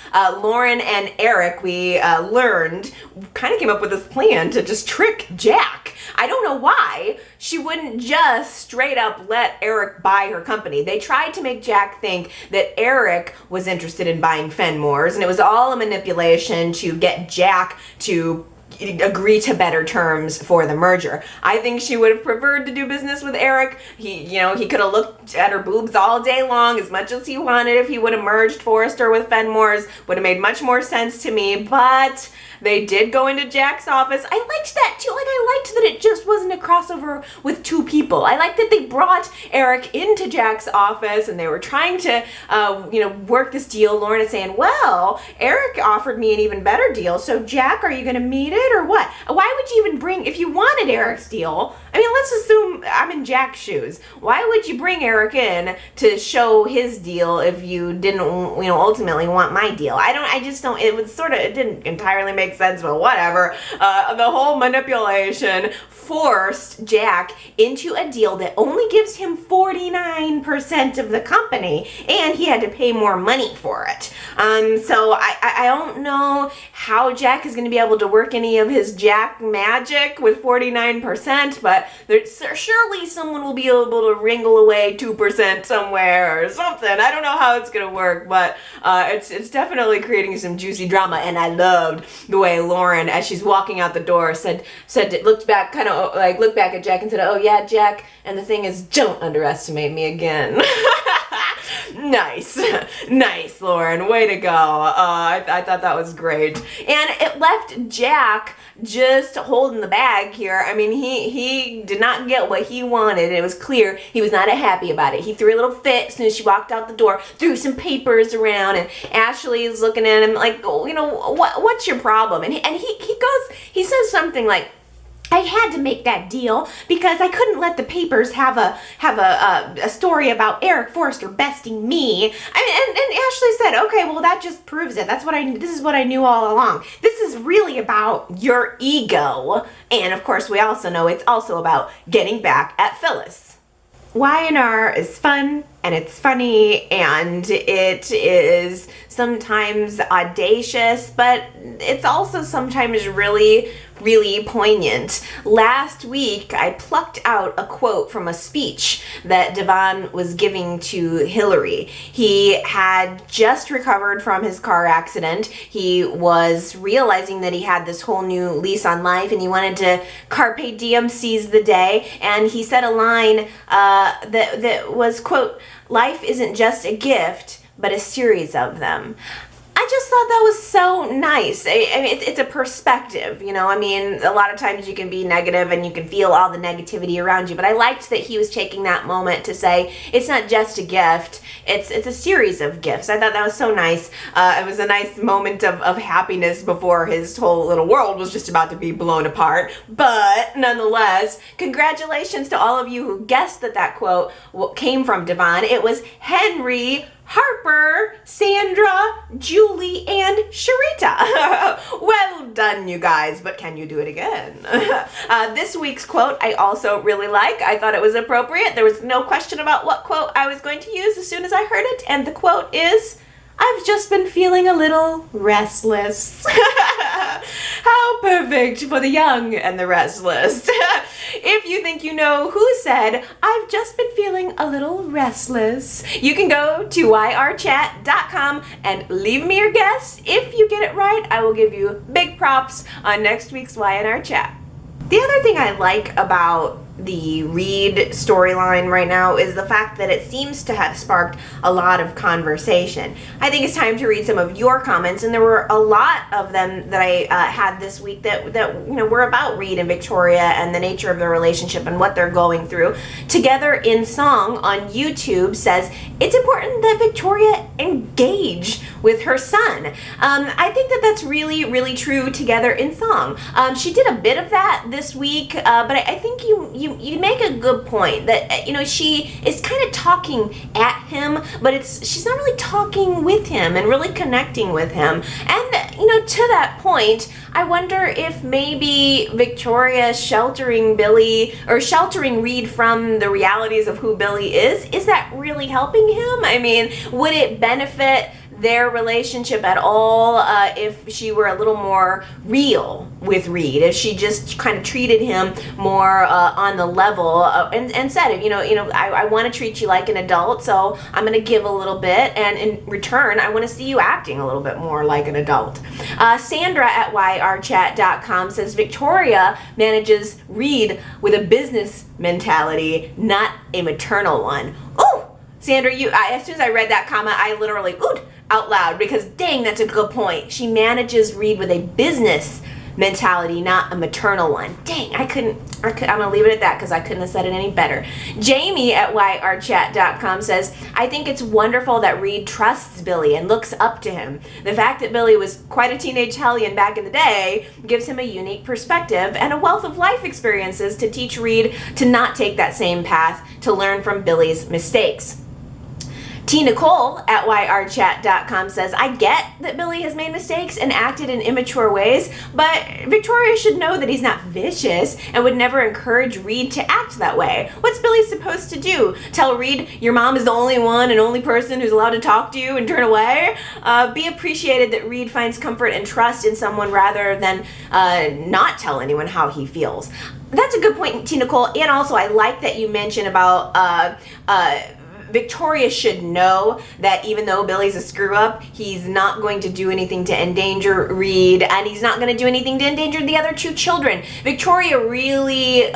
Lauren and Eric, we learned, kind of came up with this plan to just trick Jack. I don't know why she wouldn't just straight up let Eric buy her company. They tried to make Jack think that Eric was interested in buying Fenmore's, and it was all a manipulation to get Jack to agree to better terms for the merger. I think she would have preferred to do business with Eric. He could have looked at her boobs all day long as much as he wanted if he would have merged Forrester with Fenmore's. Would have made much more sense to me, but they did go into Jack's office. I liked that too. Like, I liked that it just wasn't a crossover with two people. I liked that they brought Eric into Jack's office and they were trying to, work this deal. Lauren is saying, "Well, Eric offered me an even better deal, so Jack, are you going to meet him?" it or what? Why would you even bring, if you wanted Eric's deal, I mean, let's assume I'm in Jack's shoes. Why would you bring Eric in to show his deal if you didn't, ultimately want my deal? I just don't, it didn't entirely make sense, but whatever. The whole manipulation forced Jack into a deal that only gives him 49% of the company, and he had to pay more money for it. So I don't know how Jack is going to be able to work any of his Jack magic with 49%, but surely someone will be able to wrangle away 2% somewhere or something. I don't know how it's going to work, but it's definitely creating some juicy drama, and I loved the way Lauren, as she's walking out the door, looked back at Jack and said, "Oh yeah, Jack, and the thing is, don't underestimate me again." Nice, Lauren, way to go. I thought that was great. And it left Jack just holding the bag here. I mean, he did not get what he wanted. It was clear he was not happy about it. He threw a little fit as soon as she walked out the door, threw some papers around, and Ashley is looking at him like, what's your problem? And he says something like, "I had to make that deal because I couldn't let the papers have a story about Eric Forrester besting me." And Ashley said, "Okay, well that just proves it. This is what I knew all along. This is really about your ego." And of course, we also know it's also about getting back at Phyllis. Y&R is fun, and it's funny, and it is sometimes audacious, but it's also sometimes really, really poignant. Last week, I plucked out a quote from a speech that Devon was giving to Hilary. He had just recovered from his car accident. He was realizing that he had this whole new lease on life, and he wanted to carpe diem, seize the day, and he said a line that was, quote, "Life isn't just a gift, but a series of them." I just thought that was so nice. I mean, it's a perspective, I mean, a lot of times you can be negative and you can feel all the negativity around you, but I liked that he was taking that moment to say, it's not just a gift, it's a series of gifts. I thought that was so nice. It was a nice moment of happiness before his whole little world was just about to be blown apart. But nonetheless, congratulations to all of you who guessed that quote came from Devon. It was Henry, Harper, Sandra, Julie, and Sharita. Well done, you guys, but can you do it again? This week's quote I also really like. I thought it was appropriate. There was no question about what quote I was going to use as soon as I heard it, and the quote is, "I've just been feeling a little restless." How perfect for the young and the restless. If you think you know who said, "I've just been feeling a little restless," you can go to yrchat.com and leave me your guess. If you get it right, I will give you big props on next week's Y&R Chat. The other thing I like about the Reed storyline right now is the fact that it seems to have sparked a lot of conversation. I think it's time to read some of your comments, and there were a lot of them that I had this week that were about Reed and Victoria and the nature of their relationship and what they're going through. Together in Song on YouTube says it's important that Victoria engage with her son. I think that's really, really true. Together in Song, she did a bit of that this week, but I think you make a good point that she is kind of talking at him, but she's not really talking with him and really connecting with him. And to that point, I wonder if maybe Victoria sheltering Billy or sheltering Reed from the realities of who Billy is that really helping him? I mean, would it benefit their relationship at all if she were a little more real with Reed, if she just kind of treated him more on the level and said, I want to treat you like an adult, so I'm going to give a little bit, and in return I want to see you acting a little bit more like an adult. Sandra at yrchat.com says Victoria manages Reed with a business mentality, not a maternal one. Oh, Sandra, as soon as I read that comment, I literally oohed out loud, because dang, that's a good point. She manages Reed with a business mentality, not a maternal one. Dang, I'm gonna leave it at that because I couldn't have said it any better. Jamie at YRChat.com says, I think it's wonderful that Reed trusts Billy and looks up to him. The fact that Billy was quite a teenage hellion back in the day gives him a unique perspective and a wealth of life experiences to teach Reed to not take that same path, to learn from Billy's mistakes. T. Nicole at YRChat.com says, I get that Billy has made mistakes and acted in immature ways, but Victoria should know that he's not vicious and would never encourage Reed to act that way. What's Billy supposed to do? Tell Reed your mom is the only one and only person who's allowed to talk to you and turn away? Be appreciated that Reed finds comfort and trust in someone rather than not tell anyone how he feels. That's a good point, T. Nicole, and also I like that you mentioned about Victoria should know that even though Billy's a screw up, he's not going to do anything to endanger Reed, and he's not going to do anything to endanger the other two children. Victoria really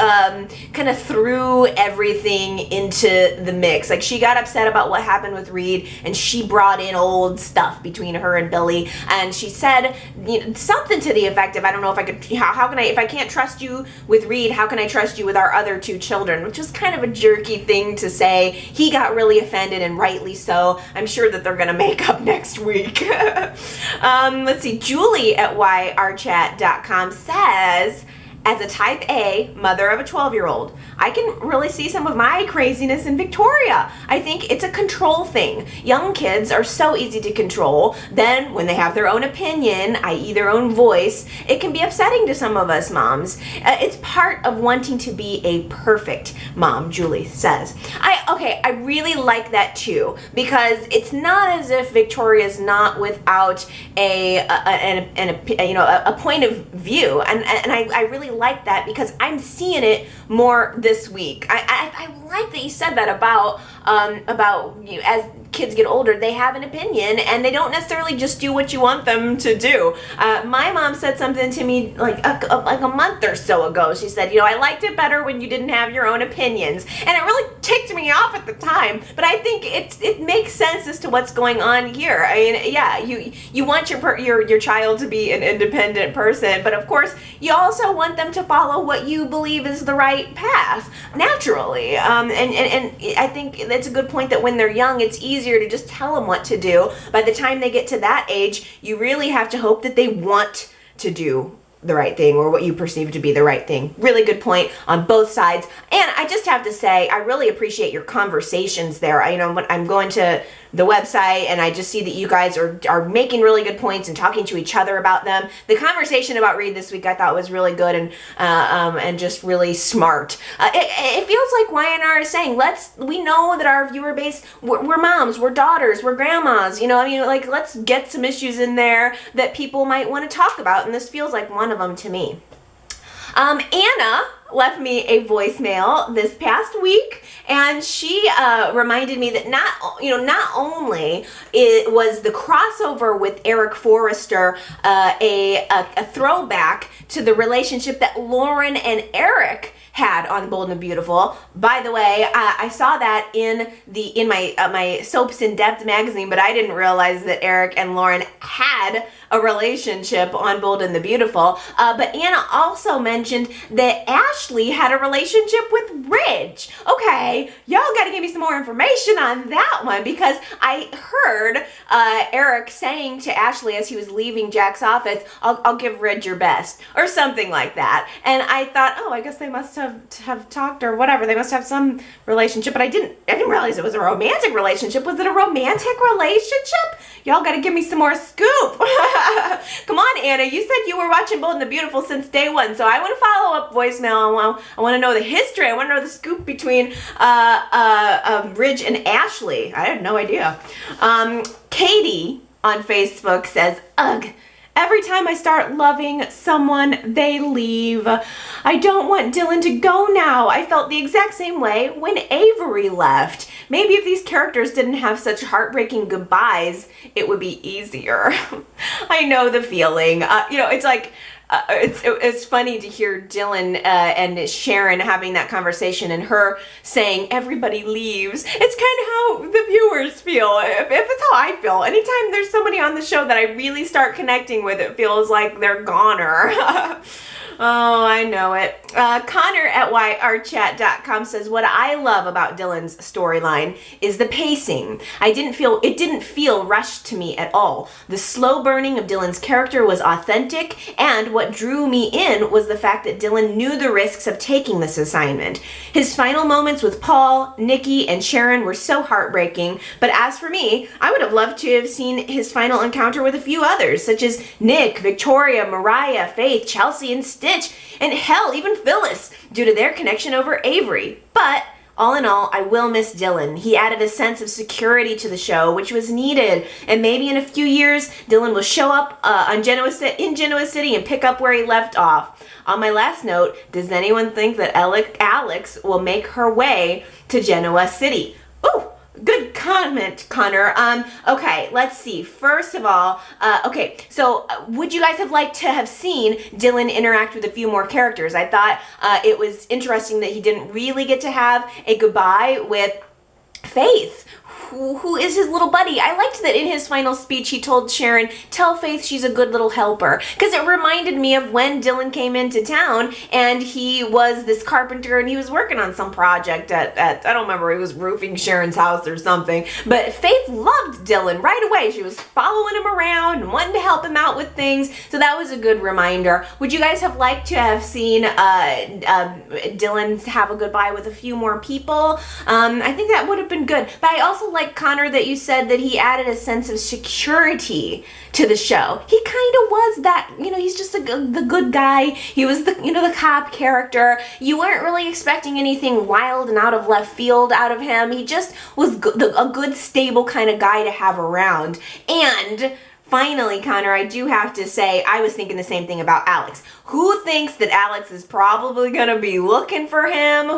kind of threw everything into the mix. Like, she got upset about what happened with Reed, and she brought in old stuff between her and Billy, and she said, you know, something to the effect of, I don't know if I could, how can I, if I can't trust you with Reed, how can I trust you with our other two children? Which was kind of a jerky thing to say. He got really offended, and rightly so. I'm sure that they're gonna make up next week. Let's see, Julie at YRChat.com says, as a type A mother of a 12-year-old, I can really see some of my craziness in Victoria. I think it's a control thing. Young kids are so easy to control. Then when they have their own opinion, i.e. their own voice, it can be upsetting to some of us moms. It's part of wanting to be a perfect mom, Julie says. I really like that too, because it's not as if Victoria's not without a point of view, and I really like that because I'm seeing it more this week. I like that you said that about you, as kids get older, they have an opinion and they don't necessarily just do what you want them to do. My mom said something to me like a month or so ago. She said, I liked it better when you didn't have your own opinions, and it really ticked me off at the time, but I think it makes sense as to what's going on here. I mean, yeah, you want your child to be an independent person, but of course you also want them to follow what you believe is the right path naturally. And I think that's a good point, that when they're young, it's easier to just tell them what to do. By the time they get to that age, you really have to hope that they want to do the right thing, or what you perceive to be the right thing. Really good point on both sides. And I just have to say, I really appreciate your conversations there. When I'm going to the website and I just see that you guys are making really good points and talking to each other about them. The conversation about Reed this week I thought was really good and just really smart. It feels like Y&R is saying, we know that our viewer base, we're moms, we're daughters, we're grandmas, let's get some issues in there that people might want to talk about, and this feels like one of them to me. Anna left me a voicemail this past week, and she reminded me that not only it was the crossover with Eric Forrester a throwback to the relationship that Lauren and Eric had on Bold and Beautiful. By the way, I saw that in my Soaps in Depth magazine, but I didn't realize that Eric and Lauren had a relationship on Bold and the Beautiful. But Anna also mentioned that Ashley had a relationship with Ridge. Okay, y'all gotta give me some more information on that one, because I heard Eric saying to Ashley as he was leaving Jack's office, I'll give Ridge your best, or something like that. And I thought, I guess they must have talked or whatever. They must have some relationship, but I didn't realize it was a romantic relationship. Was it a romantic relationship? Y'all gotta give me some more scoop. Come on, Anna. You said you were watching Bold and the Beautiful since day one, so I want to follow up voicemail. I want to know the history. I want to know the scoop between Ridge and Ashley. I had no idea. Katie on Facebook says, ugh. Every time I start loving someone, they leave. I don't want Dylan to go now. I felt the exact same way when Avery left. Maybe if these characters didn't have such heartbreaking goodbyes, it would be easier. I know the feeling. It's like, it's funny to hear Dylan and Sharon having that conversation and her saying everybody leaves. It's kind of how the viewers feel. If it's how I feel, anytime there's somebody on the show that I really start connecting with, it feels like they're goner. Oh, I know it. Connor at yrchat.com says, what I love about Dylan's storyline is the pacing. It didn't feel rushed to me at all. The slow burning of Dylan's character was authentic, and what drew me in was the fact that Dylan knew the risks of taking this assignment. His final moments with Paul, Nikki, and Sharon were so heartbreaking, but as for me, I would have loved to have seen his final encounter with a few others, such as Nick, Victoria, Mariah, Faith, Chelsea, and Stitch, and hell, even Phyllis, due to their connection over Avery. But all in all, I will miss Dylan. He added a sense of security to the show, which was needed. And maybe in a few years, Dylan will show up in Genoa City and pick up where he left off. On my last note, does anyone think that Alex will make her way to Genoa City? Ooh, good comment, Connor. Okay, let's see. First of all, so would you guys have liked to have seen Dylan interact with a few more characters? I thought it was interesting that he didn't really get to have a goodbye with Faith, who is his little buddy. I liked that in his final speech he told Sharon, tell Faith she's a good little helper, because it reminded me of when Dylan came into town and he was this carpenter and he was working on some project at I don't remember, he was roofing Sharon's house or something, but Faith loved Dylan right away. She was following him around and wanting to help him out with things, so that was a good reminder. Would you guys have liked to have seen Dylan have a goodbye with a few more people? I think that would have been good, but I also like, Connor, that you said that he added a sense of security to the show. He kind of was that, he's just the good guy. He was the cop character. You weren't really expecting anything wild and out of left field out of him. He just was a good, stable kind of guy to have around. And finally, Connor, I do have to say, I was thinking the same thing about Alex. Who thinks that Alex is probably gonna be looking for him?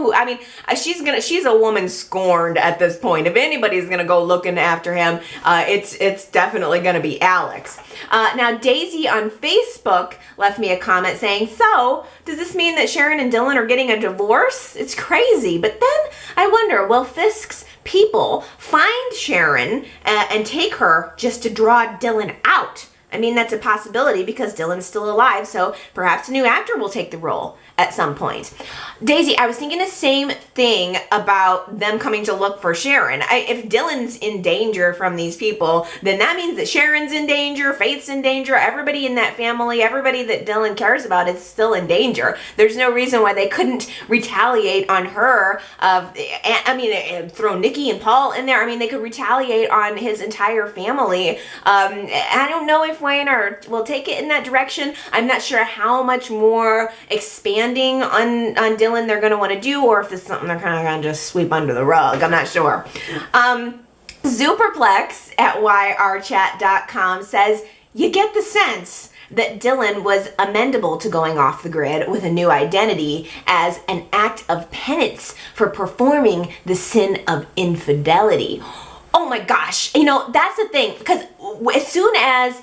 She's a woman scorned at this point. If anybody's gonna go looking after him, it's definitely gonna be Alex. Now, Daisy on Facebook left me a comment saying, so, does this mean that Sharon and Dylan are getting a divorce? It's crazy. But then I wonder, will Fisk's people find Sharon and take her just to draw Dylan out? I mean, that's a possibility because Dylan's still alive, so perhaps a new actor will take the role at some point. Daisy, I was thinking the same thing about them coming to look for Sharon. If Dylan's in danger from these people, then that means that Sharon's in danger, Faith's in danger, everybody in that family, everybody that Dylan cares about is still in danger. There's no reason why they couldn't retaliate on her. Throw Nikki and Paul in there. I mean, they could retaliate on his entire family. I don't know if Y&R will take it in that direction. I'm not sure how much more expanding on Dylan they're going to want to do, or if this is something they're kind of going to just sweep under the rug. I'm not sure. Superplex at yrchat.com says, you get the sense that Dylan was amendable to going off the grid with a new identity as an act of penance for performing the sin of infidelity. Oh my gosh, that's the thing, because as soon as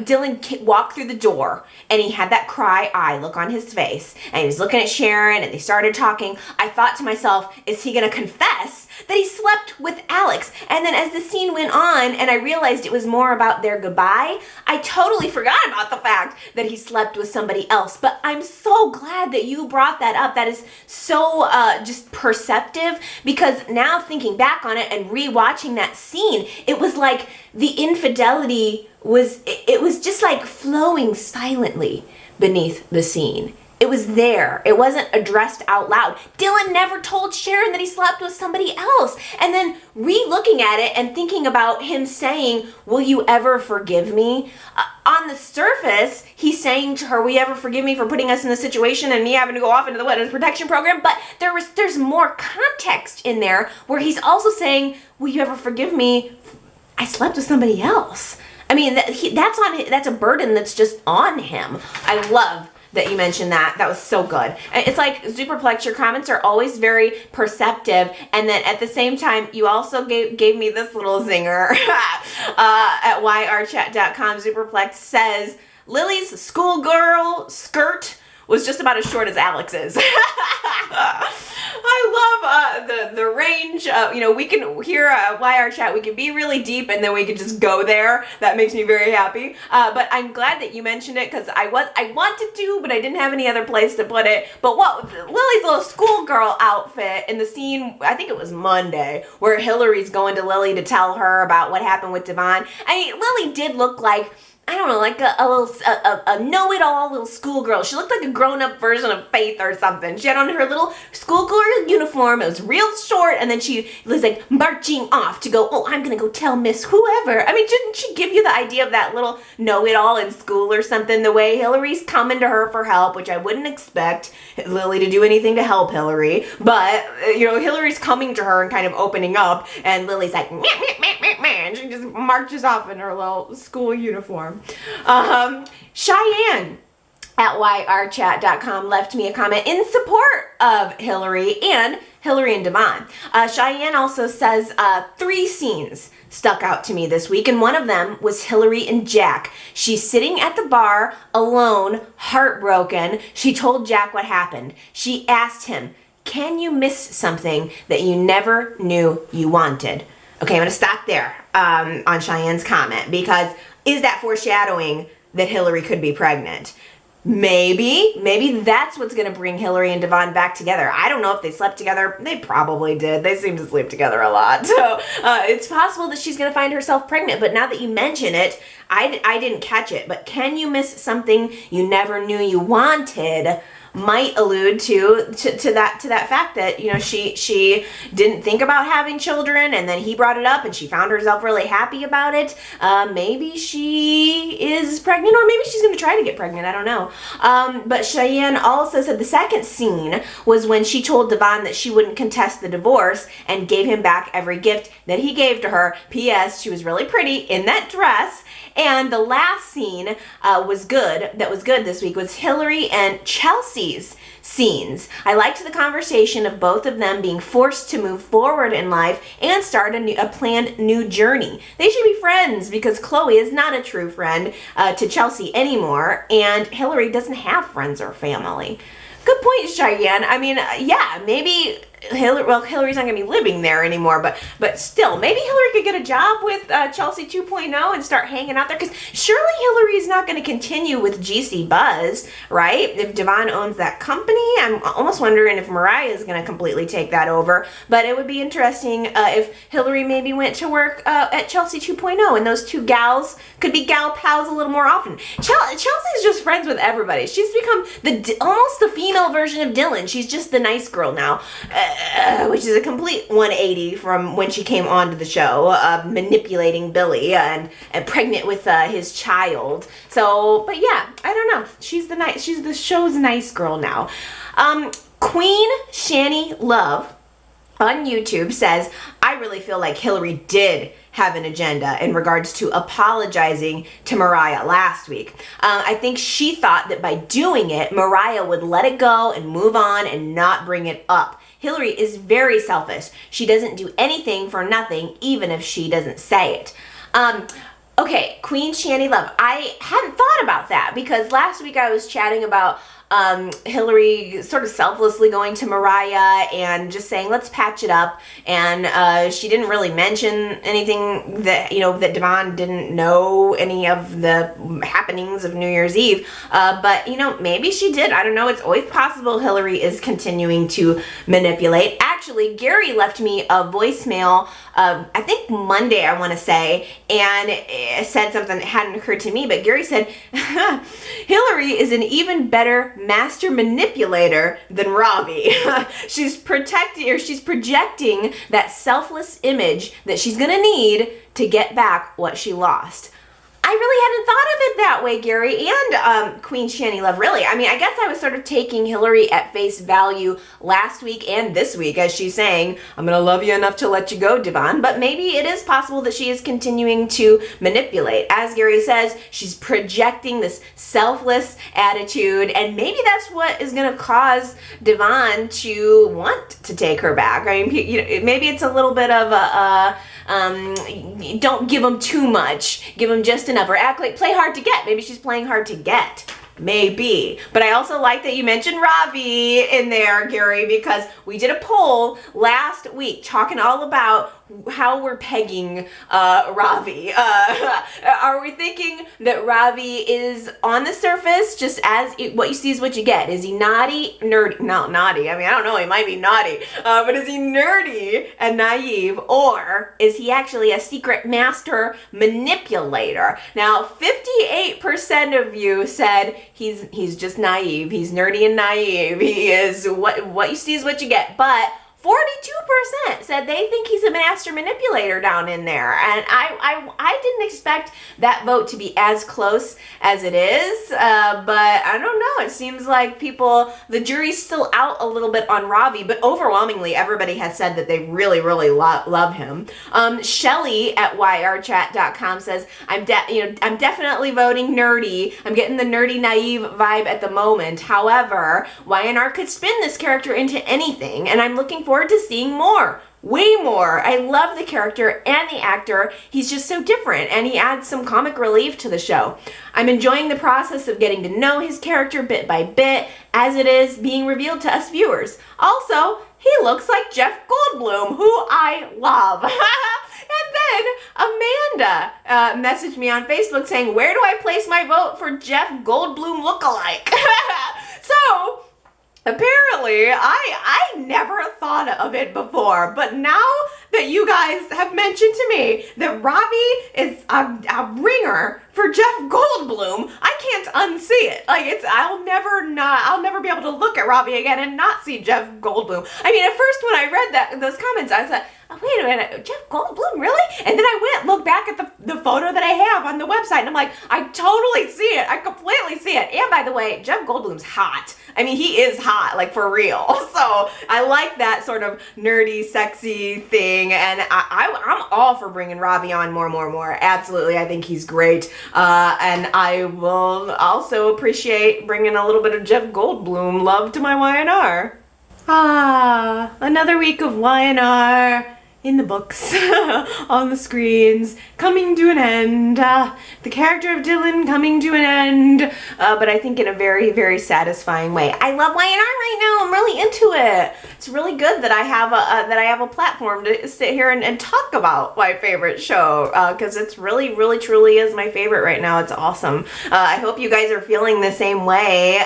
Dylan walked through the door and he had that cry eye look on his face and he was looking at Sharon and they started talking, I thought to myself, is he going to confess that he slept with Alex? And then as the scene went on and I realized it was more about their goodbye, I totally forgot about the fact that he slept with somebody else. But I'm so glad that you brought that up. That is so just perceptive, because now thinking back on it and rewatching that scene, it was like the infidelity was just like flowing silently beneath the scene. It was there. It wasn't addressed out loud. Dylan never told Sharon that he slept with somebody else. And then re-looking at it and thinking about him saying, will you ever forgive me? On the surface, he's saying to her, will you ever forgive me for putting us in this situation and me having to go off into the witness protection program? But there's more context in there where he's also saying, will you ever forgive me? I slept with somebody else. I mean, that's a burden that's just on him. I love that you mentioned that. That was so good. It's like, Superplex, your comments are always very perceptive, and then at the same time, you also gave me this little zinger at at yrchat.com, Superplex says, Lily's schoolgirl skirt was just about as short as Alex's. I love the range. We can hear Y&R Chat. We can be really deep, and then we can just go there. That makes me very happy. But I'm glad that you mentioned it, because I wanted to, but I didn't have any other place to put it. But what Lily's little schoolgirl outfit in the scene, I think it was Monday, where Hilary's going to Lily to tell her about what happened with Devon. I mean, Lily did look like, I don't know, like a know-it-all little schoolgirl. She looked like a grown-up version of Faith or something. She had on her little schoolgirl uniform. It was real short, and then she was like marching off to go, oh, I'm gonna go tell Miss whoever. I mean, didn't she give you the idea of that little know-it-all in school or something? The way Hilary's coming to her for help, which I wouldn't expect Lily to do anything to help Hilary, but Hilary's coming to her and kind of opening up, and Lily's like, meh, meh, meh, meh, meh, and she just marches off in her little school uniform. Cheyenne at yrchat.com left me a comment in support of Hilary and Devon. Cheyenne also says 3 scenes stuck out to me this week, and one of them was Hilary and Jack. She's sitting at the bar alone, heartbroken. She told Jack what happened. She asked him, can you miss something that you never knew you wanted? Okay, I'm going to stop there on Cheyenne's comment, because is that foreshadowing that Hilary could be pregnant? Maybe that's what's going to bring Hilary and Devon back together. I don't know if they slept together. They probably did. They seem to sleep together a lot. So it's possible that she's going to find herself pregnant. But now that you mention it, I didn't catch it. But can you miss something you never knew you wanted? Might allude to that fact that she didn't think about having children, and then he brought it up and she found herself really happy about it. Maybe she is pregnant, or maybe she's going to try to get pregnant. I don't know. But Cheyenne also said the second scene was when she told Devon that she wouldn't contest the divorce and gave him back every gift that he gave to her. P.S. She was really pretty in that dress. And the last scene that was good this week was Hilary and Chelsea's scenes. I liked the conversation of both of them being forced to move forward in life and start a planned new journey. They should be friends, because Chloe is not a true friend to Chelsea anymore, and Hilary doesn't have friends or family. Good point, Cheyenne. I mean, yeah, maybe Hilary's not going to be living there anymore, but still, maybe Hilary could get a job with Chelsea 2.0 and start hanging out there, because surely Hilary's not going to continue with GC Buzz, right? If Devon owns that company, I'm almost wondering if Mariah is going to completely take that over, but it would be interesting if Hilary maybe went to work at Chelsea 2.0, and those two gals could be gal pals a little more often. Chelsea's just friends with everybody. She's become almost the female version of Dylan. She's just the nice girl now. Which is a complete 180 from when she came onto the show, manipulating Billy and pregnant with his child. So, but yeah, I don't know. She's the show's nice girl now. Queen Shani Love on YouTube says, I really feel like Hilary did have an agenda in regards to apologizing to Mariah last week. I think she thought that by doing it, Mariah would let it go and move on and not bring it up. Hilary is very selfish. She doesn't do anything for nothing, even if she doesn't say it. Okay, Queen Shani Love. I hadn't thought about that, because last week I was chatting about Hilary sort of selflessly going to Mariah and just saying, let's patch it up. And she didn't really mention anything that, that Devon didn't know any of the happenings of New Year's Eve. But, maybe she did. I don't know. It's always possible Hilary is continuing to manipulate. Actually, Gary left me a voicemail, I think Monday, I want to say, and it said something that hadn't occurred to me, but Gary said, Hilary is an even better master manipulator than Ravi. She's projecting that selfless image that she's gonna need to get back what she lost. I really hadn't thought of it that way, Gary, and Queen Shani Love, really. I mean, I guess I was sort of taking Hilary at face value last week and this week as she's saying, I'm going to love you enough to let you go, Devon, but maybe it is possible that she is continuing to manipulate. As Gary says, she's projecting this selfless attitude, and maybe that's what is going to cause Devon to want to take her back. I mean, maybe it's a little bit of don't give him too much. Give him just enough. Or act like, play hard to get. Maybe she's playing hard to get. Maybe. But I also like that you mentioned Ravi in there, Gary, because we did a poll last week talking all about how we're pegging Ravi. Are we thinking that Ravi is on the surface just as what you see is what you get? Is he naughty, nerdy? Not naughty. I mean, I don't know. He might be naughty. But is he nerdy and naive, or is he actually a secret master manipulator? Now, 58% of you said he's just naive. He's nerdy and naive. He is what you see is what you get. But 42% said they think he's a master manipulator down in there. And I didn't expect that vote to be as close as it is. But I don't know. It seems like the jury's still out a little bit on Ravi, but overwhelmingly everybody has said that they really, really love him. Shelly at yrchat.com says, I'm definitely voting nerdy. I'm getting the nerdy naive vibe at the moment. However, Y&R could spin this character into anything, and I'm looking forward to seeing more. Way more. I love the character and the actor. He's just so different, and he adds some comic relief to the show. I'm enjoying the process of getting to know his character bit by bit as it is being revealed to us viewers. Also, he looks like Jeff Goldblum, who I love. And then Amanda messaged me on Facebook saying, where do I place my vote for Jeff Goldblum lookalike? So, apparently, I never thought of it before, but now that you guys have mentioned to me that Ravi is a ringer for Jeff Goldblum, I can't unsee it. I'll never be able to look at Ravi again and not see Jeff Goldblum. I mean, at first when I read those comments, I said, oh, wait a minute, Jeff Goldblum, really? And then I looked back at the photo that I have on the website, and I'm like, I totally see it. I completely see it. And by the way, Jeff Goldblum's hot. I mean, he is hot, like for real. So I like that sort of nerdy, sexy thing, and I'm all for bringing Ravi on more. Absolutely, I think he's great. And I will also appreciate bringing a little bit of Jeff Goldblum love to my Y&R. Another week of Y&R in the books, on the screens, coming to an end. The character of Dylan coming to an end, but I think in a very, very satisfying way. I love Y&R right now. I'm really into it. It's really good that I have a platform to sit here and talk about my favorite show, because it's really, really, truly is my favorite right now. It's awesome. I hope you guys are feeling the same way.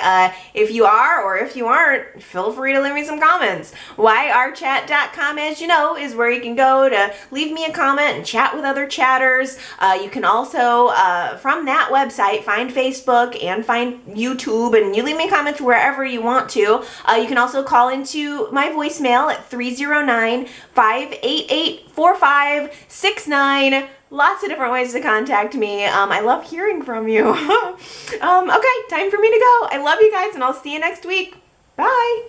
If you are, or if you aren't, feel free to leave me some comments. YRChat.com, as you know, is where you can go to leave me a comment and chat with other chatters. You can also, from that website, find Facebook and find YouTube, and you leave me comments wherever you want to. You can also call into my voicemail at 309-588-4569. Lots of different ways to contact me. I love hearing from you. Okay, time for me to go. I love you guys, and I'll see you next week. Bye.